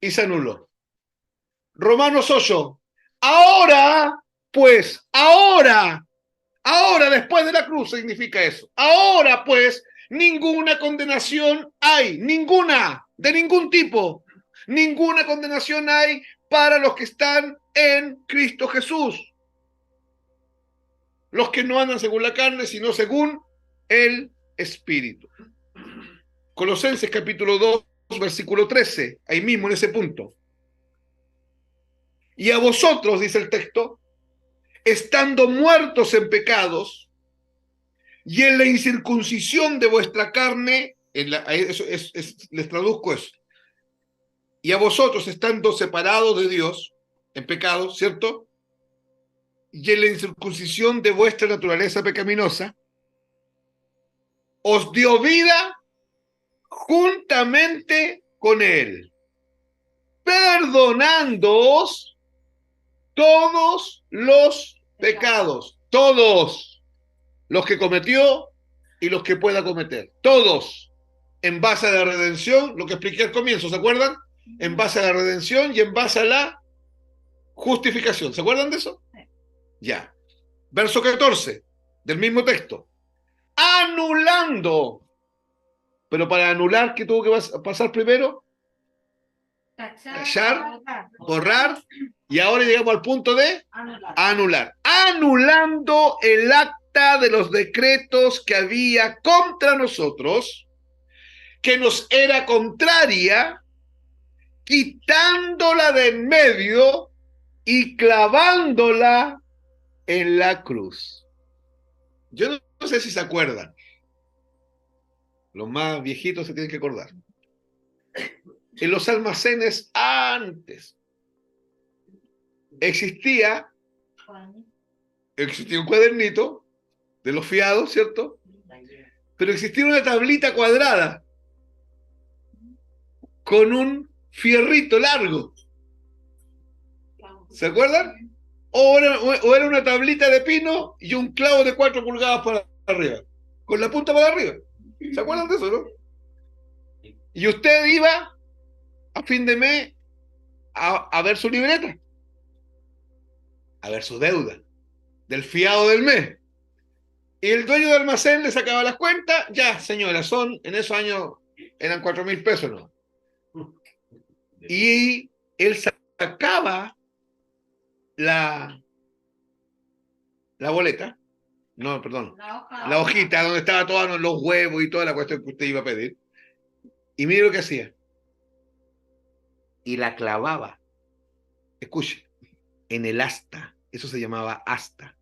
Speaker 1: y se anuló. Romanos 8. Ahora, pues, ahora, después de la cruz significa eso. Ahora, pues, ninguna condenación hay, ninguna, de ningún tipo. Ninguna condenación hay para los que están en Cristo Jesús. Los que no andan según la carne, sino según el Espíritu. Colosenses capítulo 2, versículo 13, ahí mismo en ese punto. Y a vosotros, dice el texto, estando muertos en pecados y en la incircuncisión de vuestra carne, les traduzco eso. Y a vosotros, estando separados de Dios en pecados, ¿cierto? Y en la incircuncisión de vuestra naturaleza pecaminosa, os dio vida juntamente con Él, perdonándoos todos los pecados, todos los que cometió y los que pueda cometer, todos, en base a la redención, lo que expliqué al comienzo, ¿se acuerdan? En base a la redención y en base a la justificación, ¿se acuerdan de eso? Ya. Verso 14 del mismo texto. Anulando. Pero para anular, ¿qué tuvo que pasar primero? Tachar, borrar, y ahora llegamos al punto de anular. Anulando el acta de los decretos que había contra nosotros, que nos era contraria, quitándola de en medio y clavándola en la cruz. Yo no sé si se acuerdan. Los más viejitos se tienen que acordar. En los almacenes antes existía un cuadernito de los fiados, ¿cierto? Pero existía una tablita cuadrada con un fierrito largo. ¿Se acuerdan? O era una tablita de pino y un clavo de 4 pulgadas para arriba, con la punta para arriba. ¿Se acuerdan de eso, no? Y usted iba a fin de mes a ver su libreta, a ver su deuda del fiado del mes. Y el dueño del almacén le sacaba las cuentas. Ya, señora, en esos años eran 4.000 pesos, ¿no? Y él sacaba la boleta, no, perdón, la hojita donde estaban todos los huevos y toda la cuestión que usted iba a pedir. Y mire lo que hacía. Y la clavaba, escuche, en el asta. Eso se llamaba asta.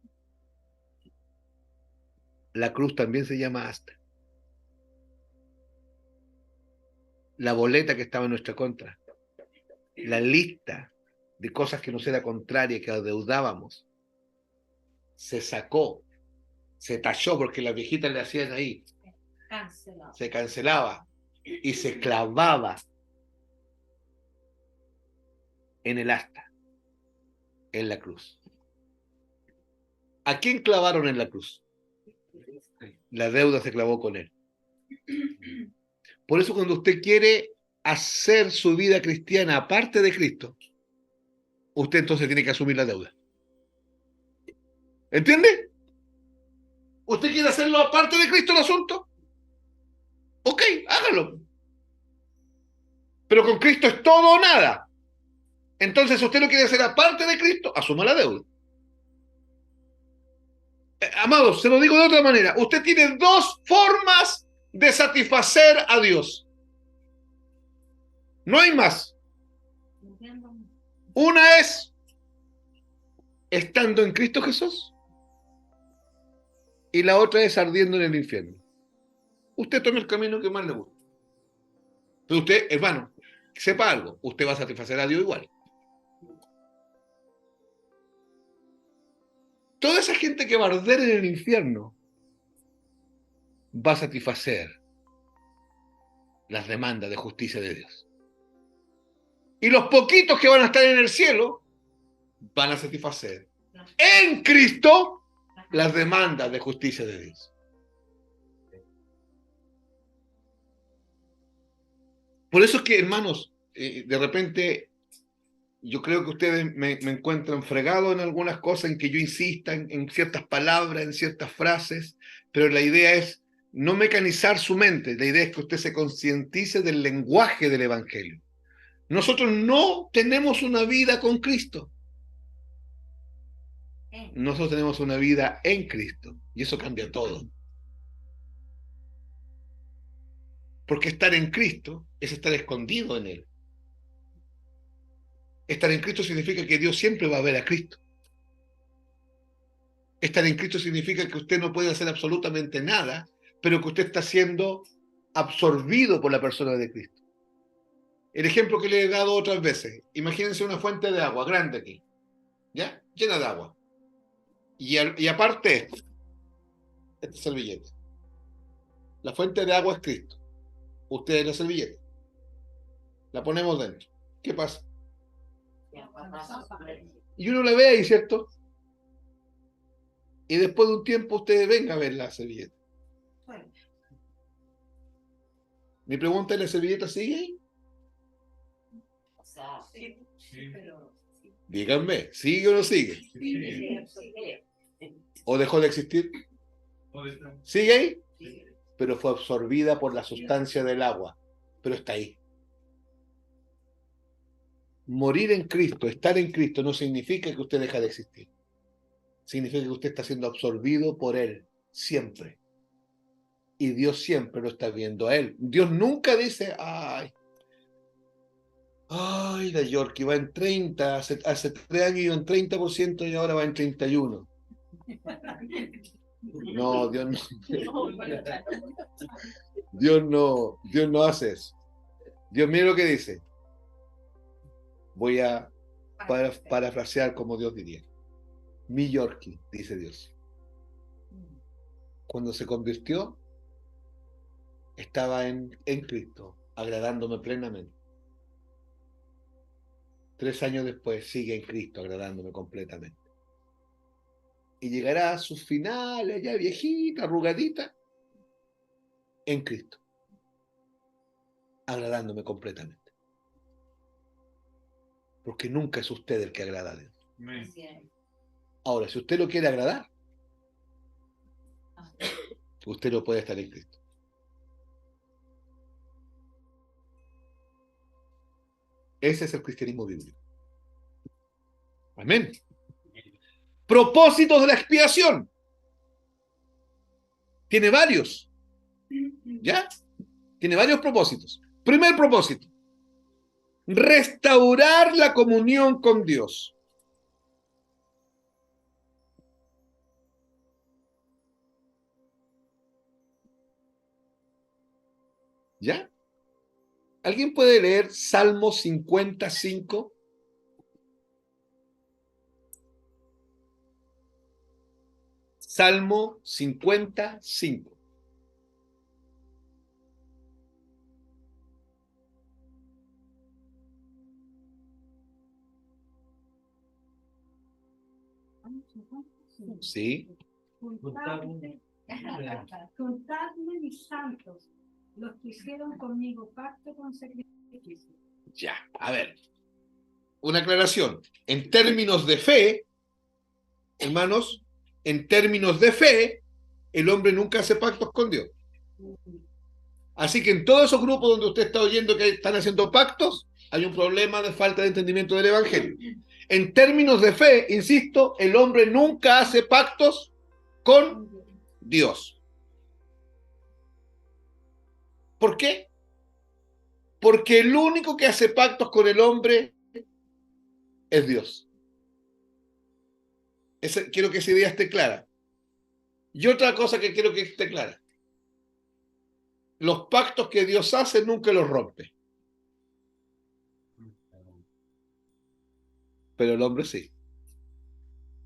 Speaker 1: La cruz también se llama asta. La boleta que estaba en nuestra contra. La lista de cosas que nos era contraria, que adeudábamos, se sacó, se tachó, porque las viejitas le hacían ahí. Se cancelaba y se clavaba en el asta, en la cruz. ¿A quién clavaron en la cruz? La deuda se clavó con él. Por eso cuando usted quiere hacer su vida cristiana aparte de Cristo, usted entonces tiene que asumir la deuda. ¿Entiende? ¿Usted quiere hacerlo aparte de Cristo el asunto? Ok, hágalo. Pero con Cristo es todo o nada. Entonces, si usted lo quiere hacer aparte de Cristo, asuma la deuda. Amados, se lo digo de otra manera. Usted tiene dos formas de satisfacer a Dios. No hay más. Una es estando en Cristo Jesús y la otra es ardiendo en el infierno. Usted tome el camino que más le guste. Pero usted, hermano, sepa algo, usted va a satisfacer a Dios igual. Toda esa gente que va a arder en el infierno va a satisfacer las demandas de justicia de Dios. Y los poquitos que van a estar en el cielo van a satisfacer en Cristo las demandas de justicia de Dios. Por eso es que, hermanos, de repente yo creo que ustedes me encuentran fregado en algunas cosas, en que yo insista en ciertas palabras, en ciertas frases, pero la idea es no mecanizar su mente, la idea es que usted se concientice del lenguaje del Evangelio. Nosotros no tenemos una vida con Cristo. Nosotros tenemos una vida en Cristo, y eso cambia todo. Porque estar en Cristo es estar escondido en Él. Estar en Cristo significa que Dios siempre va a ver a Cristo. Estar en Cristo significa que usted no puede hacer absolutamente nada, pero que usted está siendo absorbido por la persona de Cristo. El ejemplo que le he dado otras veces, imagínense una fuente de agua grande aquí, ¿ya? Llena de agua. Y aparte, esta servilleta. La fuente de agua es Cristo. Usted es la servilleta. La ponemos dentro. ¿Qué pasa? Y uno la ve ahí, ¿cierto? Y después de un tiempo usted venga a ver la servilleta. Mi pregunta es, ¿la servilleta sigue ahí?
Speaker 4: O sea,
Speaker 2: Sí, pero
Speaker 1: Díganme, ¿sigue o no sigue? ¿O dejó de existir? ¿Sigue ahí? Pero fue absorbida por la sustancia del agua. Pero está ahí. Morir en Cristo, estar en Cristo, no significa que usted deja de existir. Significa que usted está siendo absorbido por Él, siempre. Y Dios siempre lo está viendo a Él. Dios nunca dice, ay, la Yorkie va en 30, hace 3 años iba en 30% y ahora va en 31. No, Dios no hace eso. Dios, mire lo que dice. Voy a parafrasear como Dios diría. Mi Yorkie, dice Dios. Cuando se convirtió, estaba en Cristo, agradándome plenamente. 3 años después sigue en Cristo, agradándome completamente. Y llegará a sus finales, ya viejita, arrugadita, en Cristo, agradándome completamente. Porque nunca es usted el que agrada a Dios. Ahora, si usted lo quiere agradar, usted no puede estar en Cristo. Ese es el cristianismo bíblico. Amén. Propósitos de la expiación. Tiene varios. ¿Ya? Tiene varios propósitos. Primer propósito. Restaurar la comunión con Dios. ¿Ya? ¿Alguien puede leer Salmo 55? Salmo 55. Sí.
Speaker 2: Contadme mis santos, los que hicieron conmigo pacto con sacrificio.
Speaker 1: Ya, a ver. Una aclaración. En términos de fe, hermanos, en términos de fe, el hombre nunca hace pactos con Dios. Así que en todos esos grupos donde usted está oyendo que están haciendo pactos, hay un problema de falta de entendimiento del Evangelio. En términos de fe, insisto, el hombre nunca hace pactos con Dios. ¿Por qué? Porque el único que hace pactos con el hombre es Dios. Quiero que esa idea esté clara. Y otra cosa que quiero que esté clara. Los pactos que Dios hace nunca los rompe. Pero el hombre sí.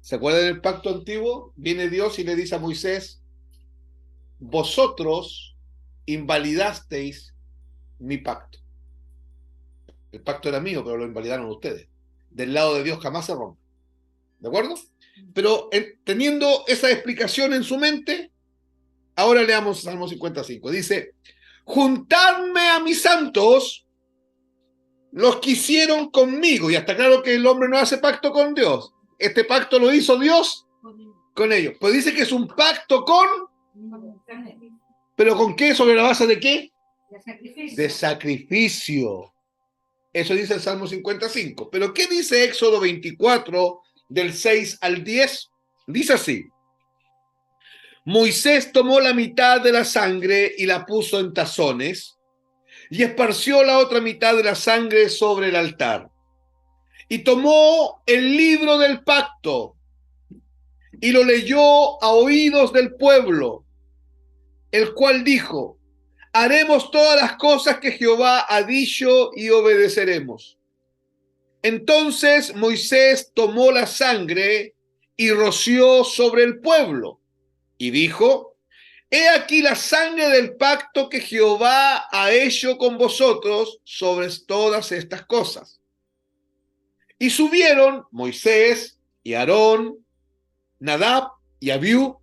Speaker 1: ¿Se acuerdan del pacto antiguo? Viene Dios y le dice a Moisés, vosotros invalidasteis mi pacto. El pacto era mío, pero lo invalidaron ustedes. Del lado de Dios jamás se rompe. ¿De acuerdo? Pero teniendo esa explicación en su mente, ahora leamos Salmo 55. Dice, juntadme a mis santos los que hicieron conmigo. Y está claro que el hombre no hace pacto con Dios. Este pacto lo hizo Dios con ellos. Pues dice que es un pacto con... ¿Pero con qué? ¿Sobre la base de qué?
Speaker 2: De sacrificio.
Speaker 1: De sacrificio. Eso dice el Salmo 55. ¿Pero qué dice Éxodo 24, del 6 al 10? Dice así. Moisés tomó la mitad de la sangre y la puso en tazones y esparció la otra mitad de la sangre sobre el altar. Y tomó el libro del pacto y lo leyó a oídos del pueblo, el cual dijo: haremos todas las cosas que Jehová ha dicho y obedeceremos. Entonces Moisés tomó la sangre y roció sobre el pueblo y dijo: he aquí la sangre del pacto que Jehová ha hecho con vosotros sobre todas estas cosas. Y subieron Moisés y Aarón, Nadab y Abiú,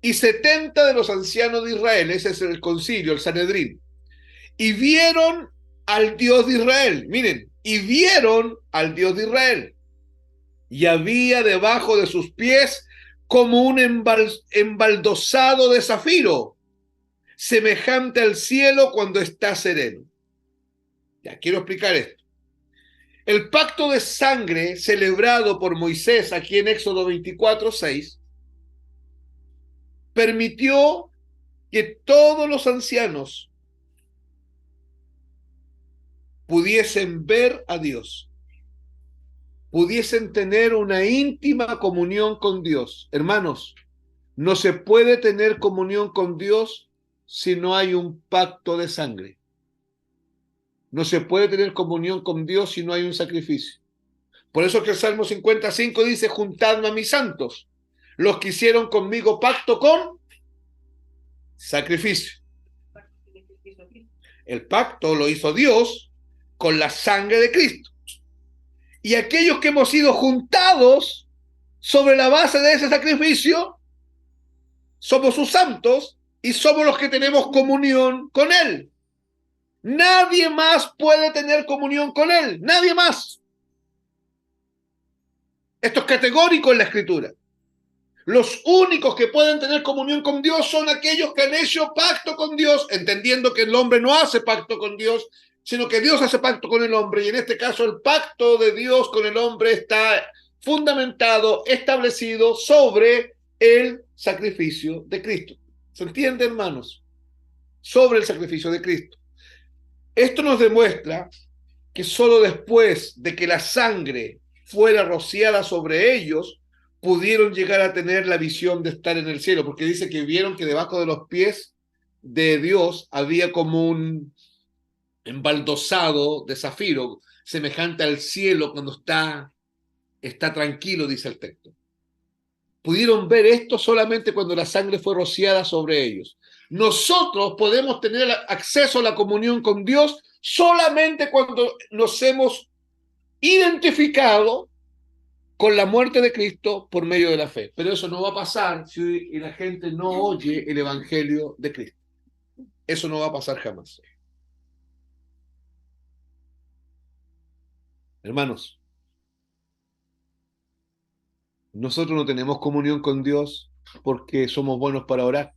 Speaker 1: y 70 de los ancianos de Israel, ese es el concilio, el Sanedrín, y vieron al Dios de Israel. Miren, y vieron al Dios de Israel. Y había debajo de sus pies como un embaldosado de zafiro, semejante al cielo cuando está sereno. Ya quiero explicar esto. El pacto de sangre celebrado por Moisés aquí en Éxodo 24:6 permitió que todos los ancianos pudiesen ver a Dios, pudiesen tener una íntima comunión con Dios. Hermanos, no se puede tener comunión con Dios si no hay un pacto de sangre. No se puede tener comunión con Dios si no hay un sacrificio. Por eso que el Salmo 55 dice: juntadme a mis santos, los que hicieron conmigo pacto con sacrificio. El pacto lo hizo Dios con la sangre de Cristo. Y aquellos que hemos sido juntados sobre la base de ese sacrificio, somos sus santos y somos los que tenemos comunión con Él. Nadie más puede tener comunión con Él, nadie más. Esto es categórico en la Escritura. Los únicos que pueden tener comunión con Dios son aquellos que han hecho pacto con Dios, entendiendo que el hombre no hace pacto con Dios, sino que Dios hace pacto con el hombre. Y en este caso el pacto de Dios con el hombre está fundamentado, establecido sobre el sacrificio de Cristo. ¿Se entiende, hermanos? Sobre el sacrificio de Cristo. Esto nos demuestra que solo después de que la sangre fuera rociada sobre ellos, pudieron llegar a tener la visión de estar en el cielo, porque dice que vieron que debajo de los pies de Dios había como un embaldosado de zafiro, semejante al cielo cuando está tranquilo, dice el texto. Pudieron ver esto solamente cuando la sangre fue rociada sobre ellos. Nosotros podemos tener acceso a la comunión con Dios solamente cuando nos hemos identificado con la muerte de Cristo por medio de la fe. Pero eso no va a pasar si la gente no oye el evangelio de Cristo. Eso no va a pasar jamás. Hermanos, nosotros no tenemos comunión con Dios porque somos buenos para orar.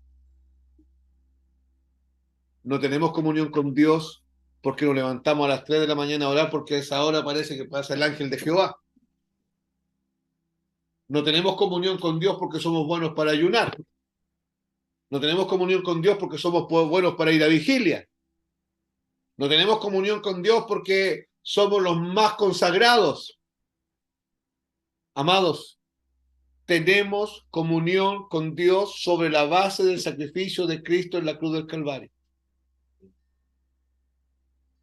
Speaker 1: No tenemos comunión con Dios porque nos levantamos a las 3 de la mañana a orar, porque a esa hora parece que pasa el ángel de Jehová. No tenemos comunión con Dios porque somos buenos para ayunar. No tenemos comunión con Dios porque somos buenos para ir a vigilia. No tenemos comunión con Dios porque somos los más consagrados. Amados, tenemos comunión con Dios sobre la base del sacrificio de Cristo en la cruz del Calvario.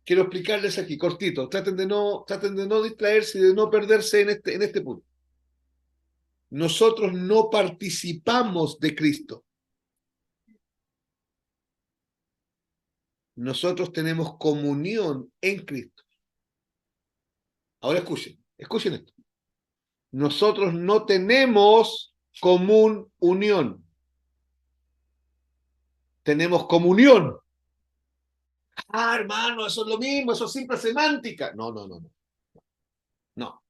Speaker 1: Quiero explicarles aquí, cortito. Traten de no distraerse y de no perderse en este punto. Nosotros no participamos de Cristo. Nosotros tenemos comunión en Cristo. Ahora escuchen esto. Nosotros no tenemos unión. Tenemos comunión. Ah, hermano, eso es lo mismo, eso es simple semántica. No, no, no, no. No.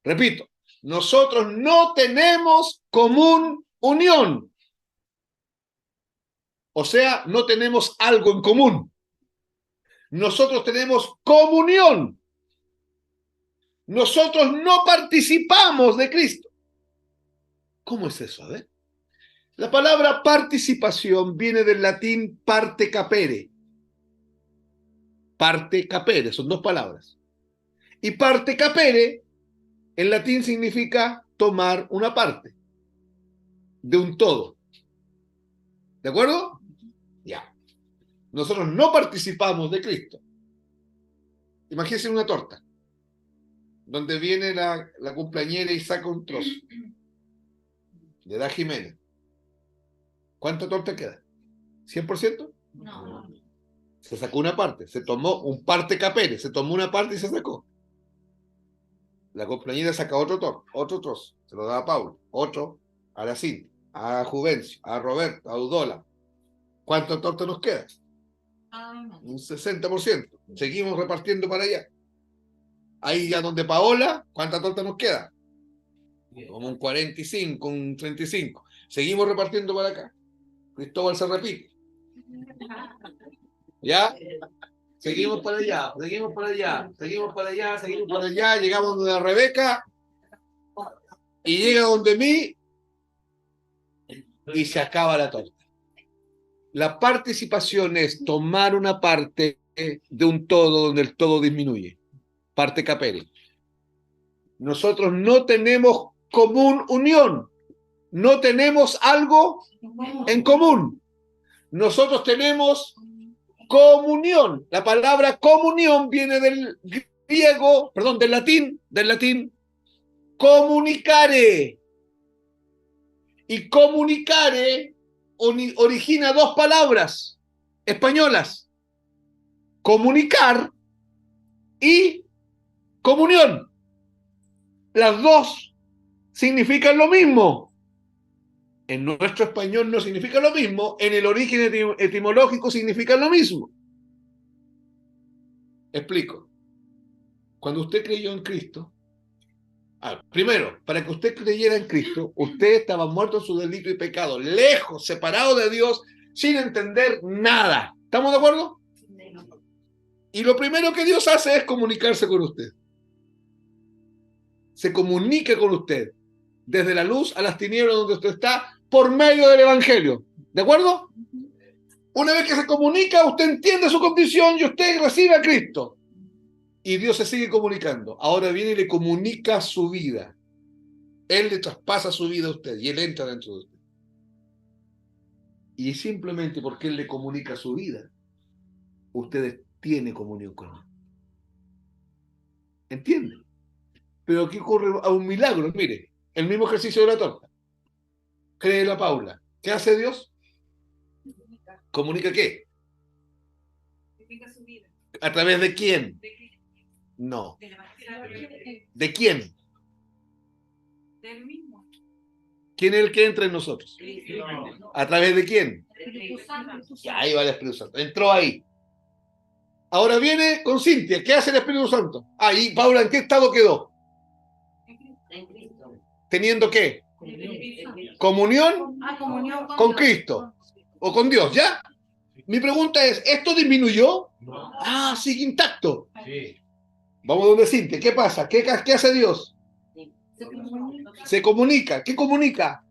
Speaker 1: Repito, nosotros no tenemos común unión. O sea, no tenemos algo en común. Nosotros tenemos comunión. Nosotros no participamos de Cristo. ¿Cómo es eso? A ver. La palabra participación viene del latín parte capere. Parte capere, son dos palabras. Y parte capere, en latín significa tomar una parte de un todo. ¿De acuerdo? Ya. Nosotros no participamos de Cristo. Imagínense una torta, donde viene la cumpleañera y saca un trozo. Le da Jimena. ¿Cuánta torta queda? ¿100%?
Speaker 2: No.
Speaker 1: Se sacó una parte, se tomó un parte capere, se tomó una parte y se sacó. La cumpleañera saca otro trozo, se lo da a Paulo, otro a la Cintia, a Juvencio, a Roberto, a Udola. ¿Cuánta torta nos queda? Un 60%. Seguimos repartiendo para allá. Ahí ya donde Paola, ¿cuánta torta nos queda? Como un 45, un 35. Seguimos repartiendo para acá. Cristóbal se repite. ¿Ya? Seguimos para allá, seguimos para allá, seguimos para allá, seguimos para allá. Llegamos donde Rebeca y llega donde mí y se acaba la torta. La participación es tomar una parte de un todo donde el todo disminuye. Parte capere. Nosotros no tenemos común unión. No tenemos algo en común. Nosotros tenemos comunión. La palabra comunión viene del griego, perdón, del latín, comunicare. Y comunicare origina dos palabras españolas: comunicar y comunión. Las dos significan lo mismo. En nuestro español no significa lo mismo, en el origen etimológico significa lo mismo. Explico. Cuando usted creyó en Cristo, primero, para que usted creyera en Cristo, usted estaba muerto en su delito y pecado, lejos, separado de Dios, sin entender nada. ¿Estamos de acuerdo? Y lo primero que Dios hace es comunicarse con usted. Se comunica con usted, desde la luz a las tinieblas donde usted está, por medio del Evangelio. ¿De acuerdo? Una vez que se comunica, usted entiende su condición y usted recibe a Cristo. Y Dios se sigue comunicando. Ahora viene y le comunica su vida. Él le traspasa su vida a usted y Él entra dentro de usted. Y simplemente porque Él le comunica su vida, ustedes tienen comunión con Él. ¿Entiende? Pero aquí ocurre a un milagro. Mire, el mismo ejercicio de la torta. Cree la Paula. ¿Qué hace Dios? ¿Comunica qué?
Speaker 2: Comunica su vida.
Speaker 1: ¿A través de quién? No. ¿De quién?
Speaker 2: Del mismo.
Speaker 1: ¿Quién es el que entra en nosotros? ¿A través de quién?
Speaker 2: Espíritu Santo.
Speaker 1: Ya, ahí va el Espíritu Santo. Entró ahí. Ahora viene con Cintia. ¿Qué hace el Espíritu Santo? Ahí, Paula, ¿en qué estado quedó?
Speaker 4: En Cristo.
Speaker 1: ¿Teniendo qué?
Speaker 2: El Espíritu Santo.
Speaker 1: Comunión
Speaker 2: Comunión
Speaker 1: con
Speaker 2: Dios.
Speaker 1: Cristo o con Dios, ¿ya? Mi pregunta es, ¿esto disminuyó?
Speaker 3: No.
Speaker 1: Ah, sigue intacto.
Speaker 3: Sí.
Speaker 1: Vamos donde Cintia. ¿Qué pasa? ¿Qué hace Dios?
Speaker 2: Se comunica.
Speaker 1: Se comunica. ¿Qué comunica?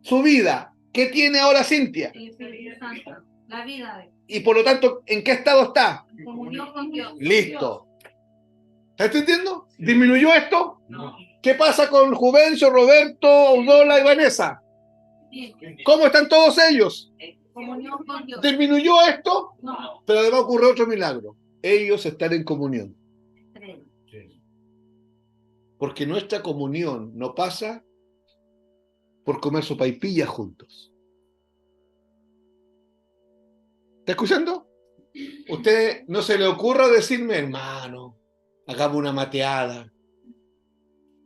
Speaker 1: Su vida. ¿Qué tiene ahora Cintia?
Speaker 2: El Espíritu Santo. La vida de
Speaker 1: Y por lo tanto, ¿en qué estado está?
Speaker 2: comunión con Dios.
Speaker 1: Listo. ¿Estás entendiendo? ¿Disminuyó esto?
Speaker 3: No.
Speaker 1: ¿Qué pasa con Juvencio, Roberto, Udola y Vanessa?
Speaker 2: Bien.
Speaker 1: ¿Cómo están todos ellos?
Speaker 2: Comunión con Dios.
Speaker 1: ¿Disminuyó esto?
Speaker 2: No.
Speaker 1: Pero además ocurre otro milagro. Ellos están en comunión.
Speaker 3: Sí.
Speaker 1: Porque nuestra comunión no pasa por comer sopaipillas juntos. ¿Está escuchando? Usted no se le ocurra decirme, hermano, hagamos una mateada.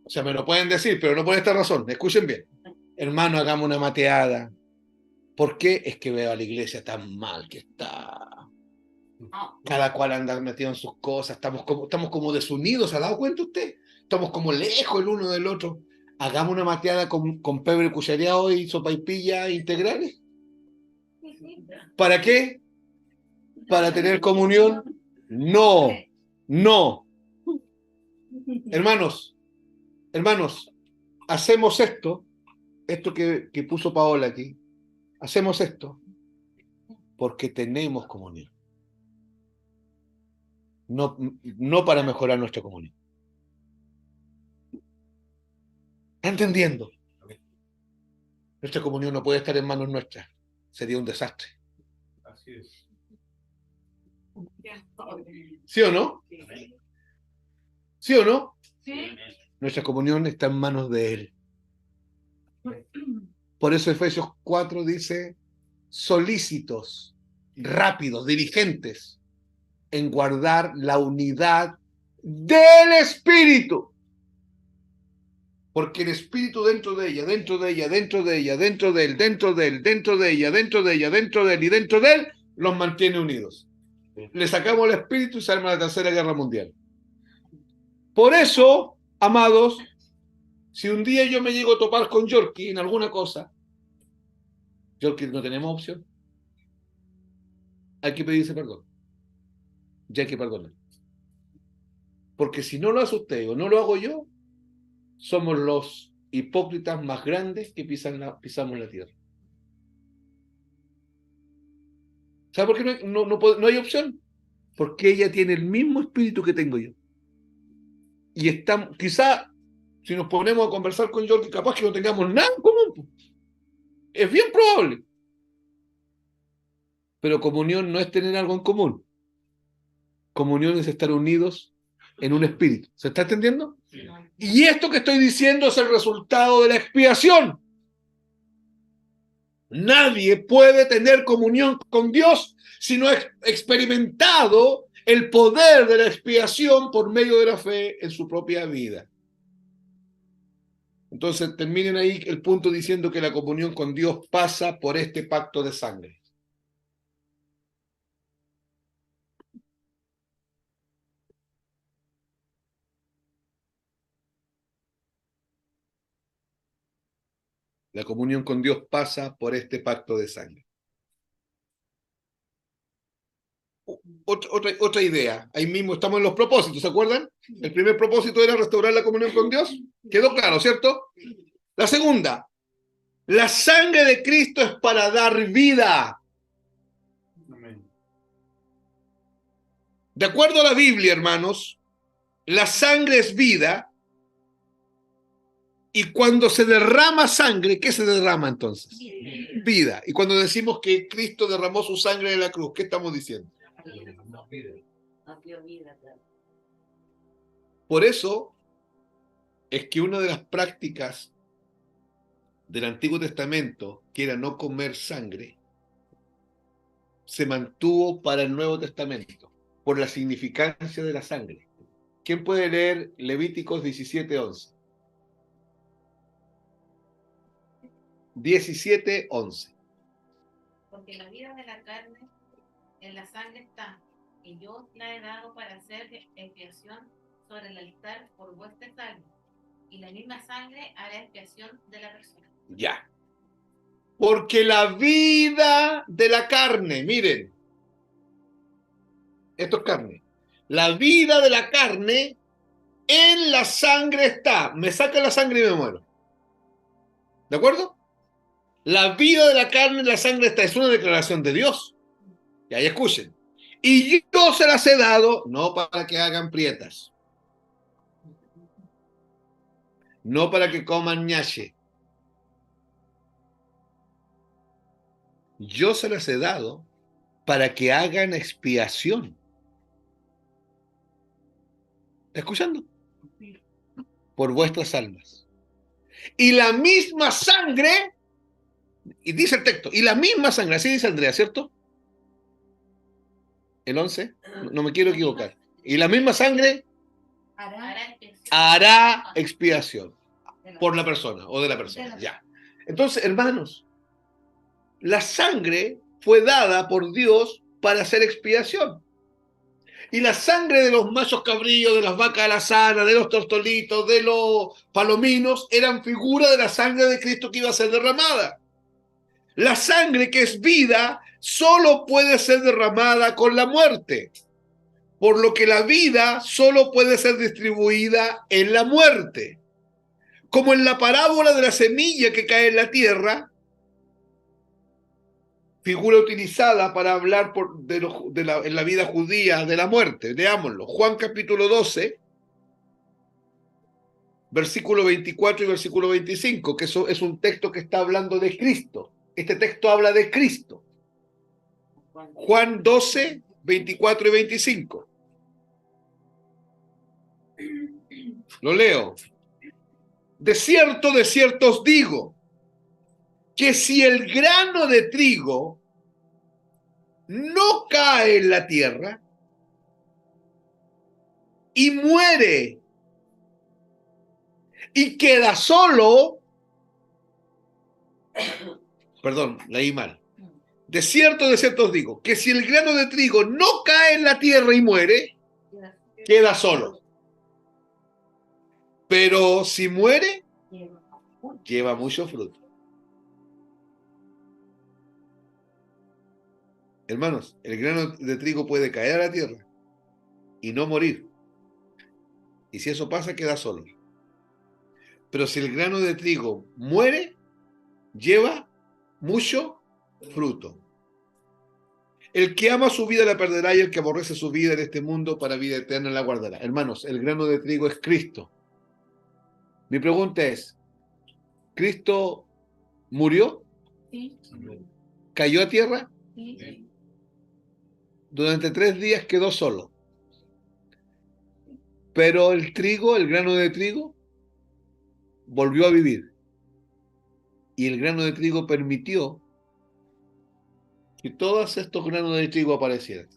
Speaker 1: O sea, me lo pueden decir, pero no por esta razón. Escuchen bien. Hermano, hagamos una mateada. ¿Por qué? Es que veo a la iglesia tan mal que está. Cada cual anda metido en sus cosas, estamos como desunidos, ¿se ha dado cuenta usted? Estamos como lejos el uno del otro. Hagamos una mateada con pebre cuchareado y sopaipilla integrales. ¿Para qué? ¿Para tener comunión? No, no. Hermanos, hacemos esto que puso Paola aquí, hacemos esto porque tenemos comunión. No, no para mejorar nuestra comunión. ¿Está entendiendo? Nuestra comunión no puede estar en manos nuestras. Sería un desastre.
Speaker 3: Así es.
Speaker 1: ¿Sí o no? ¿Sí o no?
Speaker 2: Sí.
Speaker 1: Nuestra comunión está en manos de Él. Por eso Efesios 4 dice, solícitos, rápidos, diligentes en guardar la unidad del Espíritu. Porque el Espíritu dentro de ella, dentro de ella, dentro de ella, dentro de él, dentro de él, dentro de ella, dentro de ella, dentro de él y dentro de él, los mantiene unidos. Le sacamos el Espíritu y se arma la Tercera Guerra Mundial. Por eso, amados, si un día yo me llego a topar con Yorkie en alguna cosa, Yorkie, no tenemos opción. Hay que pedirse perdón. Ya hay que perdonar. Porque si no lo hace usted o no lo hago yo, somos los hipócritas más grandes que pisamos la tierra. ¿Sabe por qué no hay opción? Porque ella tiene el mismo espíritu que tengo yo. Y estamos, quizá, si nos ponemos a conversar con Jorge, capaz que no tengamos nada en común. Es bien probable. Pero comunión no es tener algo en común. Comunión es estar unidos en un espíritu. ¿Se está entendiendo? Sí. Y esto que estoy diciendo es el resultado de la expiación. Nadie puede tener comunión con Dios si no ha experimentado el poder de la expiación por medio de la fe en su propia vida. Entonces terminen ahí el punto diciendo que la comunión con Dios pasa por este pacto de sangre. La comunión con Dios pasa por este pacto de sangre. Otra idea. Ahí mismo estamos en los propósitos, ¿se acuerdan? El primer propósito era restaurar la comunión con Dios. Quedó claro, ¿cierto? La segunda. La sangre de Cristo es para dar vida. De acuerdo a la Biblia, hermanos, la sangre es vida. Y cuando se derrama sangre, ¿qué se derrama entonces? Vida. Y cuando decimos que Cristo derramó su sangre en la cruz, ¿qué estamos diciendo? Por eso es que una de las prácticas del Antiguo Testamento, que era no comer sangre, se mantuvo para el Nuevo Testamento, por la significancia de la sangre. ¿Quién puede leer Levíticos 17:11? 17:11.
Speaker 5: Porque la vida de la carne en la sangre está, y yo os la he dado para hacer expiación sobre el altar por vuestra sangre, y la misma sangre hará expiación de la persona.
Speaker 1: Ya. Porque la vida de la carne, miren, esto es carne, la vida de la carne en la sangre está. Me saca la sangre y me muero. ¿De acuerdo? La vida de la carne en la sangre está. Es una declaración de Dios. Y ahí escuchen. Y yo se las he dado, no para que hagan prietas, no para que coman ñache. Yo se las he dado para que hagan expiación. ¿Está escuchando? Por vuestras almas. Y la misma sangre, y dice el texto, y la misma sangre, así dice Andrea, ¿cierto? El 11, no me quiero equivocar. Y la misma sangre hará expiación por la persona o de la persona. Ya. Entonces, hermanos, la sangre fue dada por Dios para hacer expiación. Y la sangre de los machos cabríos, de las vacas alazanas, de los tortolitos, de los palominos, eran figura de la sangre de Cristo que iba a ser derramada. La sangre que es vida solo puede ser derramada con la muerte, por lo que la vida solo puede ser distribuida en la muerte. Como en la parábola de la semilla que cae en la tierra, figura utilizada para hablar en la vida judía de la muerte. Leámoslo. Juan capítulo 12, versículo 24 y versículo 25, que eso es un texto que está hablando de Cristo. Este texto habla de Cristo. Juan 12, 24 y 25. Lo leo. De cierto os digo, que si el grano de trigo no cae en la tierra y muere y queda solo, perdón, leí mal. De cierto os digo, que si el grano de trigo no cae en la tierra y muere, queda solo. Pero si muere, lleva mucho fruto. Hermanos, el grano de trigo puede caer a la tierra y no morir. Y si eso pasa, queda solo. Pero si el grano de trigo muere, lleva mucho fruto. El que ama su vida la perderá y el que aborrece su vida en este mundo para vida eterna la guardará. Hermanos, el grano de trigo es Cristo. Mi pregunta es, ¿Cristo murió?
Speaker 2: Sí,
Speaker 1: ¿Cayó a tierra?
Speaker 2: sí.
Speaker 1: Durante 3 días quedó solo. Pero el trigo, el grano de trigo, volvió a vivir. Y el grano de trigo permitió que todos estos granos de trigo aparecieran.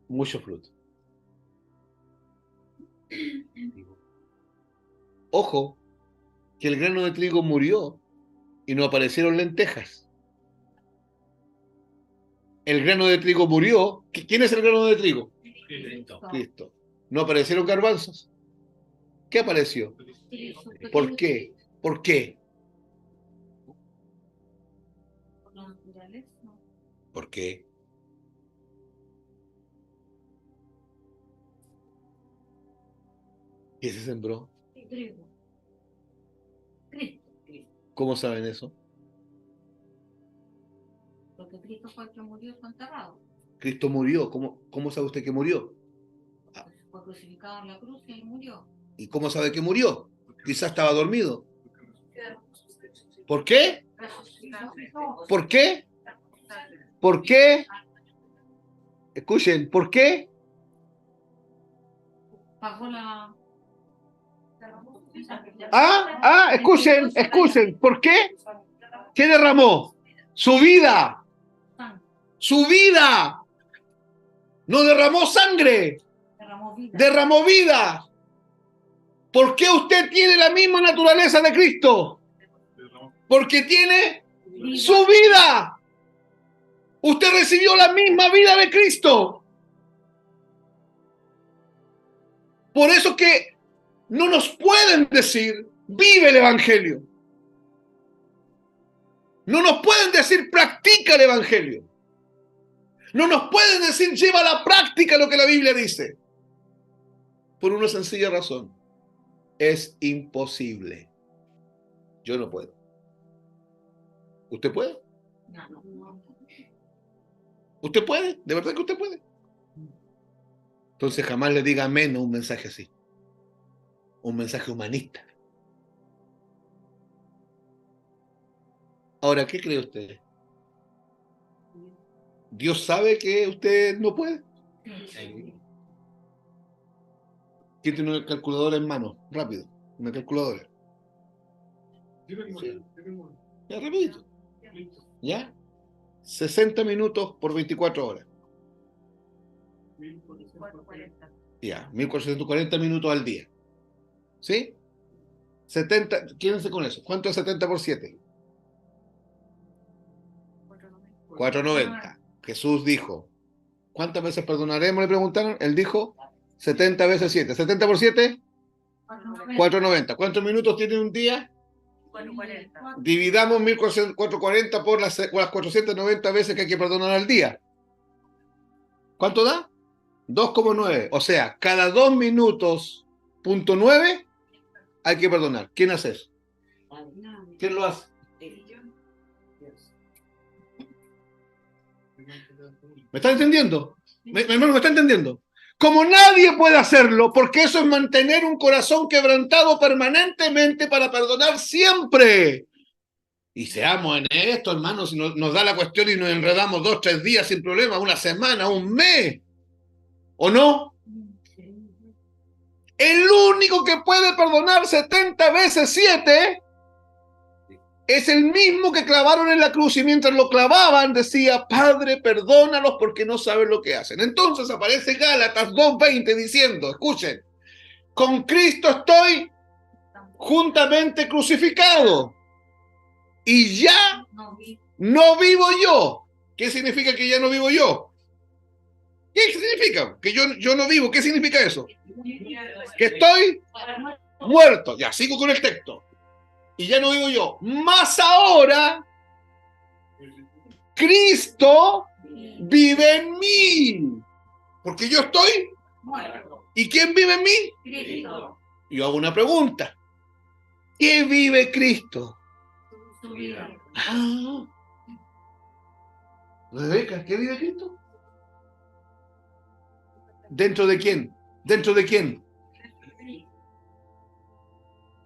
Speaker 1: Mucho fruto. Ojo, que el grano de trigo murió y no aparecieron lentejas. El grano de trigo murió. ¿Quién es el grano de trigo? Cristo. No aparecieron garbanzos. ¿Qué apareció? ¿Por qué? ¿Por qué?
Speaker 2: Por la naturaleza.
Speaker 1: ¿Por qué? ¿Qué se sembró?
Speaker 2: Trigo. Cristo.
Speaker 1: ¿Cómo saben eso?
Speaker 2: Porque Cristo fue el que murió, fue enterrado.
Speaker 1: Cristo murió. ¿Cómo sabe usted que murió?
Speaker 2: Fue crucificado en la cruz y él murió.
Speaker 1: ¿Y cómo sabe que murió? Quizás estaba dormido. ¿Por qué? ¿Por qué? ¿Por qué? Escuchen, ¿por qué?
Speaker 2: Pagó la...
Speaker 1: Escuchen, ¿por qué? ¿Qué derramó? Su vida. Su vida. No derramó sangre. Derramó vida. ¿Por qué usted tiene la misma naturaleza de Cristo? Porque tiene su vida. Usted recibió la misma vida de Cristo. Por eso que no nos pueden decir, vive el Evangelio. No nos pueden decir, practica el Evangelio. No nos pueden decir, lleva a la práctica lo que la Biblia dice. Por una sencilla razón. Es imposible. Yo no puedo. ¿Usted puede?
Speaker 2: No.
Speaker 1: ¿Usted puede? ¿De verdad que usted puede? Entonces jamás le diga amén a un mensaje así. Un mensaje humanista. Ahora, ¿qué cree usted? ¿Dios sabe que usted no puede? ¿Quién tiene una calculadora en mano? Rápido, una calculadora. Sí. Ya, rapidito. ¿Ya? 60 minutos por 24 horas. Ya, 1440 minutos al día. ¿Sí? 70, quédense con eso. ¿Cuánto es 70 por 7? 490. Jesús dijo, ¿Cuántas veces perdonaremos? Le preguntaron. Él dijo 70 veces 7. 70 por 7, 490. ¿Cuántos minutos tiene un día?
Speaker 2: 440.
Speaker 1: Dividamos 1440 por las 490 veces que hay que perdonar al día. ¿Cuánto da? 2,9. O sea, cada 2 minutos, punto 9, hay que perdonar. ¿Quién hace eso? ¿Quién lo hace? ¿Me está entendiendo? Hermano, ¿me está entendiendo? Como nadie puede hacerlo, porque eso es mantener un corazón quebrantado permanentemente para perdonar siempre. Y seamos en esto, hermanos, si nos da la cuestión y nos enredamos 2, 3 días sin problema, una semana, un mes. ¿O no? El único que puede perdonar 70 veces 7 es el mismo que clavaron en la cruz, y mientras lo clavaban decía: Padre, perdónalos porque no saben lo que hacen. Entonces aparece Gálatas 2:20 diciendo, escuchen, con Cristo estoy juntamente crucificado y ya no vivo yo. ¿Qué significa que ya no vivo yo? ¿Qué significa? Que yo no vivo. ¿Qué significa eso? Que estoy muerto. Ya, sigo con el texto. Y ya no vivo yo. Más ahora, Cristo vive en mí. Porque yo estoy muerto. ¿Y quién vive en mí? Cristo. Yo hago una pregunta. ¿Qué vive Cristo?
Speaker 2: Su vida.
Speaker 1: Rebeca, ¿qué vive Cristo? ¿Dentro de quién? ¿Dentro de quién?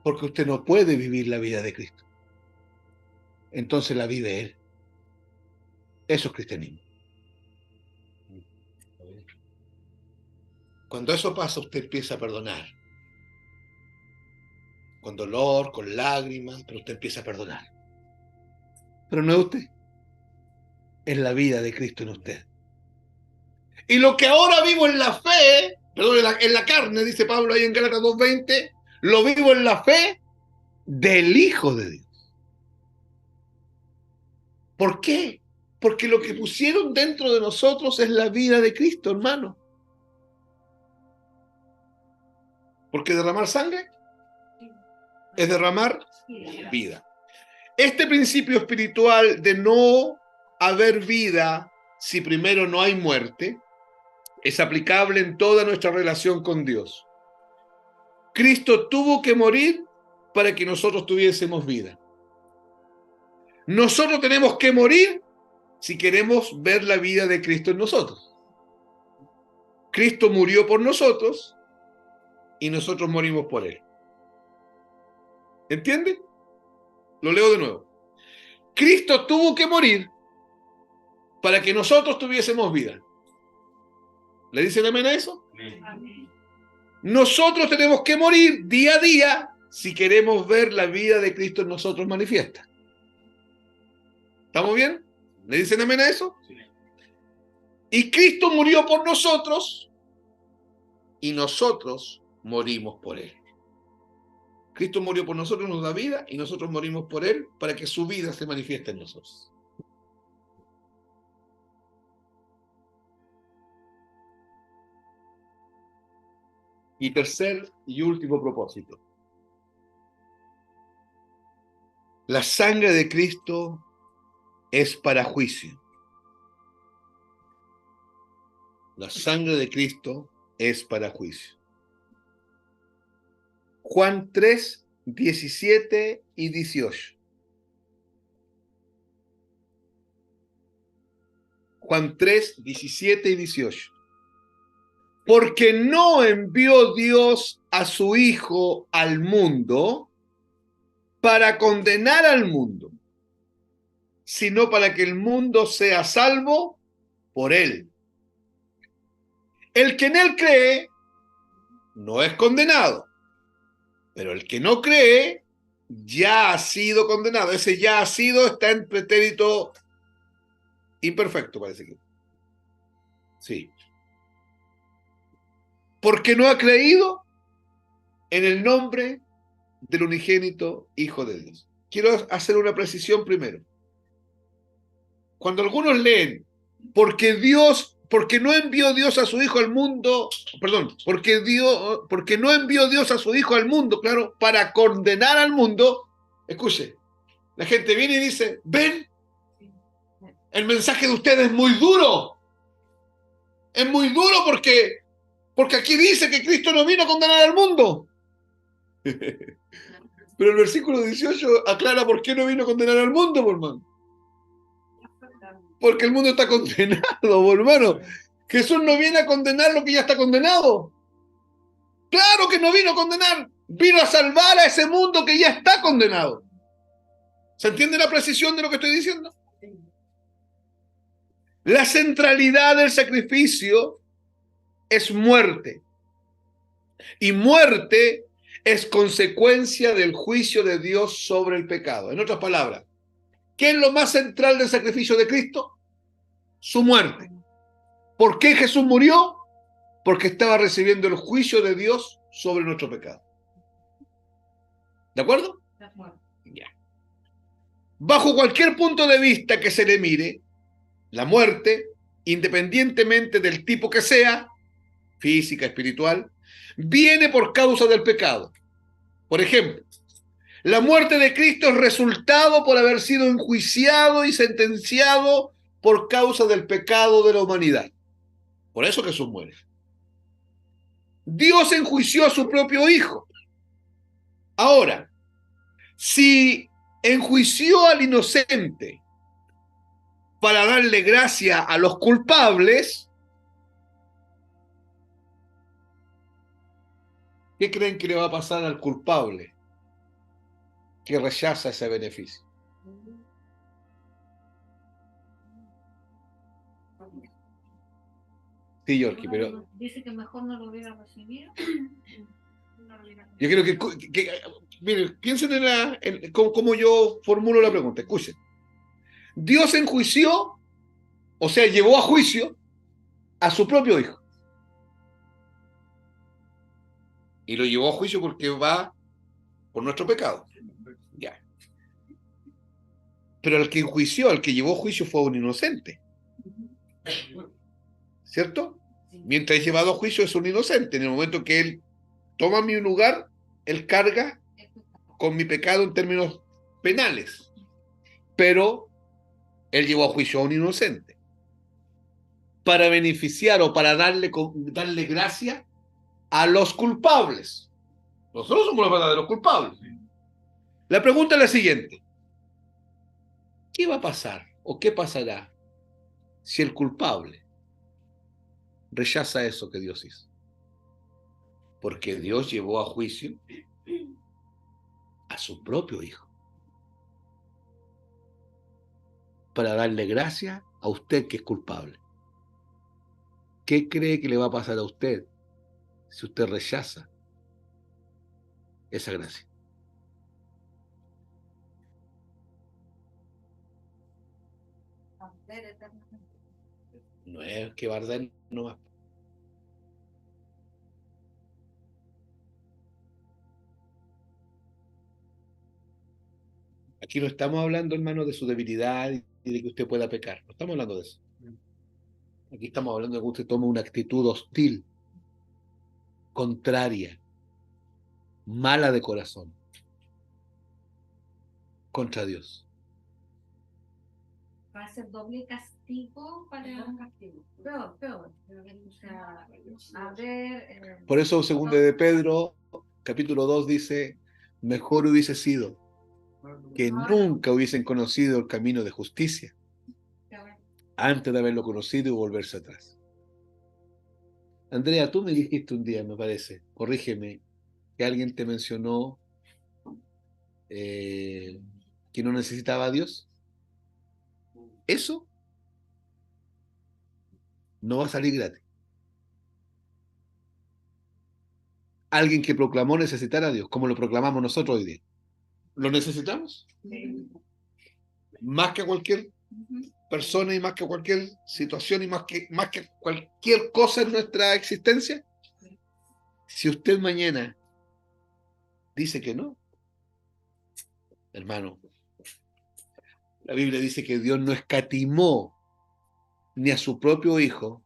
Speaker 1: Porque usted no puede vivir la vida de Cristo. Entonces la vive Él. Eso es cristianismo. Cuando eso pasa, usted empieza a perdonar. Con dolor, con lágrimas, pero usted empieza a perdonar. Pero no es usted. Es la vida de Cristo en usted. Y lo que ahora vivo en la fe, perdón, en la carne, dice Pablo ahí en Gálatas 2:20, lo vivo en la fe del Hijo de Dios. ¿Por qué? Porque lo que pusieron dentro de nosotros es la vida de Cristo, hermano. Porque derramar sangre es derramar vida. Este principio espiritual de no haber vida si primero no hay muerte es aplicable en toda nuestra relación con Dios. Cristo tuvo que morir para que nosotros tuviésemos vida. Nosotros tenemos que morir si queremos ver la vida de Cristo en nosotros. Cristo murió por nosotros y nosotros morimos por Él. ¿Entiende? Lo leo de nuevo. Cristo tuvo que morir para que nosotros tuviésemos vida. ¿Le dicen amén a eso?
Speaker 2: Amén.
Speaker 1: Nosotros tenemos que morir día a día si queremos ver la vida de Cristo en nosotros manifiesta. ¿Estamos bien? ¿Le dicen amén a eso? Sí. Y Cristo murió por nosotros y nosotros morimos por Él. Cristo murió por nosotros, nos da vida, y nosotros morimos por Él para que su vida se manifieste en nosotros. Y tercer y último propósito. La sangre de Cristo es para juicio. La sangre de Cristo es para juicio. Juan 3, 17 y 18. Juan 3, 17 y 18. Porque no envió Dios a su Hijo al mundo para condenar al mundo, sino para que el mundo sea salvo por Él. El que en Él cree no es condenado, pero el que no cree ya ha sido condenado. Ese ya ha sido está en pretérito imperfecto, parece que. Sí. Porque no ha creído en el nombre del unigénito Hijo de Dios. Quiero hacer una precisión primero. Cuando algunos leen, porque Dios porque no envió Dios a su Hijo al mundo, perdón, porque no envió Dios a su Hijo al mundo, claro, para condenar al mundo. Escuche, la gente viene y dice, ven, el mensaje de ustedes es muy duro. Es muy duro porque aquí dice que Cristo no vino a condenar al mundo. Pero el versículo 18 aclara por qué no vino a condenar al mundo, por hermano. Porque el mundo está condenado, por hermano. Jesús no viene a condenar lo que ya está condenado. Claro que no vino a condenar. Vino a salvar a ese mundo que ya está condenado. ¿Se entiende la precisión de lo que estoy diciendo? La centralidad del sacrificio es muerte. Y muerte es consecuencia del juicio de Dios sobre el pecado. En otras palabras, ¿qué es lo más central del sacrificio de Cristo? Su muerte. ¿Por qué Jesús murió? Porque estaba recibiendo el juicio de Dios sobre nuestro pecado. ¿De acuerdo? Ya. Bajo cualquier punto de vista que se le mire, la muerte, independientemente del tipo que sea, física, espiritual, viene por causa del pecado. Por ejemplo, la muerte de Cristo es resultado por haber sido enjuiciado y sentenciado por causa del pecado de la humanidad. Por eso Jesús muere. Dios enjuició a su propio Hijo. Ahora, si enjuició al inocente para darle gracia a los culpables, ¿qué creen que le va a pasar al culpable que rechaza ese beneficio? Sí, Yorkie, pero
Speaker 2: Dice que mejor no lo hubiera recibido.
Speaker 1: yo creo miren, piensen en cómo yo formulo la pregunta. Escuchen. Dios enjuició, o sea, llevó a juicio a su propio Hijo. Y lo llevó a juicio porque va por nuestro pecado. Ya. Pero el que enjuició, el que llevó a juicio fue un inocente. ¿Cierto? Mientras es llevado a juicio es un inocente. En el momento que él toma mi lugar, él carga con mi pecado en términos penales. Pero él llevó a juicio a un inocente. Para beneficiar o para darle gracia a los culpables. Nosotros somos los verdaderos culpables. La pregunta es la siguiente. ¿Qué va a pasar o qué pasará si el culpable rechaza eso que Dios hizo? Porque Dios llevó a juicio a su propio Hijo para darle gracia a usted que es culpable. ¿Qué cree que le va a pasar a usted si usted rechaza esa gracia? No es que va a arder nomás. Aquí no estamos hablando, hermano, de su debilidad y de que usted pueda pecar. No estamos hablando de eso. Aquí estamos hablando de que usted tome una actitud hostil, contraria, mala de corazón contra Dios.
Speaker 2: Va a ser doble castigo para un castigo. Peor. O sea, a ver.
Speaker 1: Por eso, segundo de Pedro, capítulo 2, dice: mejor hubiese sido que nunca hubiesen conocido el camino de justicia antes de haberlo conocido y volverse atrás. Andrea, tú me dijiste un día, me parece, corrígeme, que alguien te mencionó que no necesitaba a Dios. Eso no va a salir gratis. Alguien que proclamó necesitar a Dios, como lo proclamamos nosotros hoy día. ¿Lo necesitamos?
Speaker 2: Sí.
Speaker 1: Más que cualquier persona y más que cualquier situación y más que cualquier cosa en nuestra existencia. Si usted mañana dice que no, hermano, la Biblia dice que Dios no escatimó ni a su propio Hijo,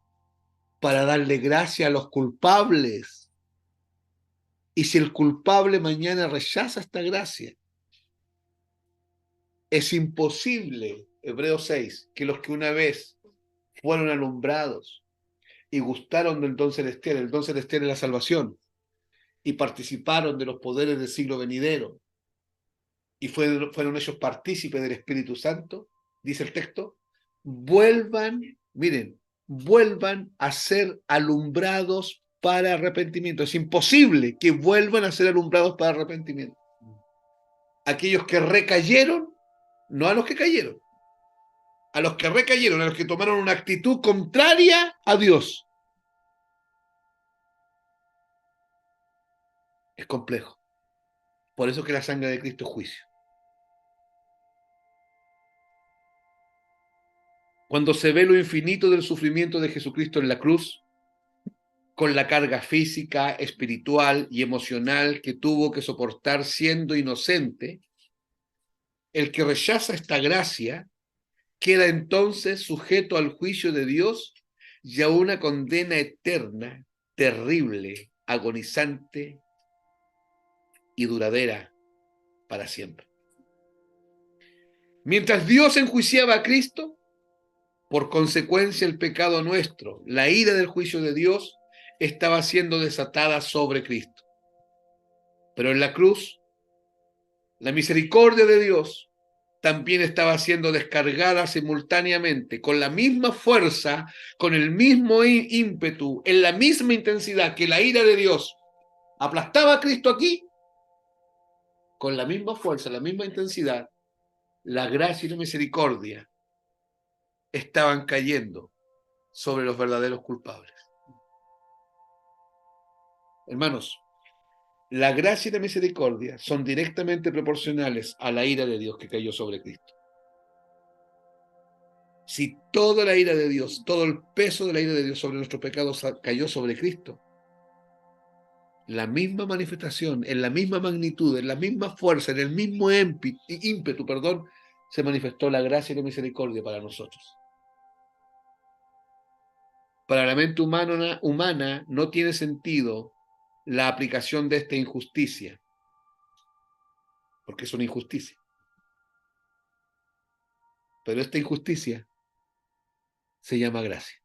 Speaker 1: para darle gracia a los culpables. Y si el culpable mañana rechaza esta gracia, es imposible, Hebreos 6, que los que una vez fueron alumbrados y gustaron del don celestial, el don celestial es la salvación, y participaron de los poderes del siglo venidero, y fueron ellos partícipes del Espíritu Santo, dice el texto, vuelvan, miren, vuelvan a ser alumbrados para arrepentimiento. Es imposible que vuelvan a ser alumbrados para arrepentimiento. Aquellos que recayeron, no a los que cayeron, a los que recayeron, a los que tomaron una actitud contraria a Dios. Es complejo. Por eso que la sangre de Cristo es juicio. Cuando se ve lo infinito del sufrimiento de Jesucristo en la cruz, con la carga física, espiritual y emocional que tuvo que soportar siendo inocente, el que rechaza esta gracia queda entonces sujeto al juicio de Dios y a una condena eterna, terrible, agonizante y duradera para siempre. Mientras Dios enjuiciaba a Cristo, por consecuencia el pecado nuestro, la ira del juicio de Dios, estaba siendo desatada sobre Cristo. Pero en la cruz, la misericordia de Dios también estaba siendo descargada simultáneamente, con la misma fuerza, con el mismo ímpetu, en la misma intensidad que la ira de Dios aplastaba a Cristo aquí, con la misma fuerza, la misma intensidad, la gracia y la misericordia estaban cayendo sobre los verdaderos culpables. Hermanos, la gracia y la misericordia son directamente proporcionales a la ira de Dios que cayó sobre Cristo. Si toda la ira de Dios, todo el peso de la ira de Dios sobre nuestros pecados cayó sobre Cristo, la misma manifestación, en la misma magnitud, en la misma fuerza, en el mismo ímpetu, se manifestó la gracia y la misericordia para nosotros. Para la mente humana no tiene sentido la aplicación de esta injusticia, porque es una injusticia. Pero esta injusticia se llama gracia.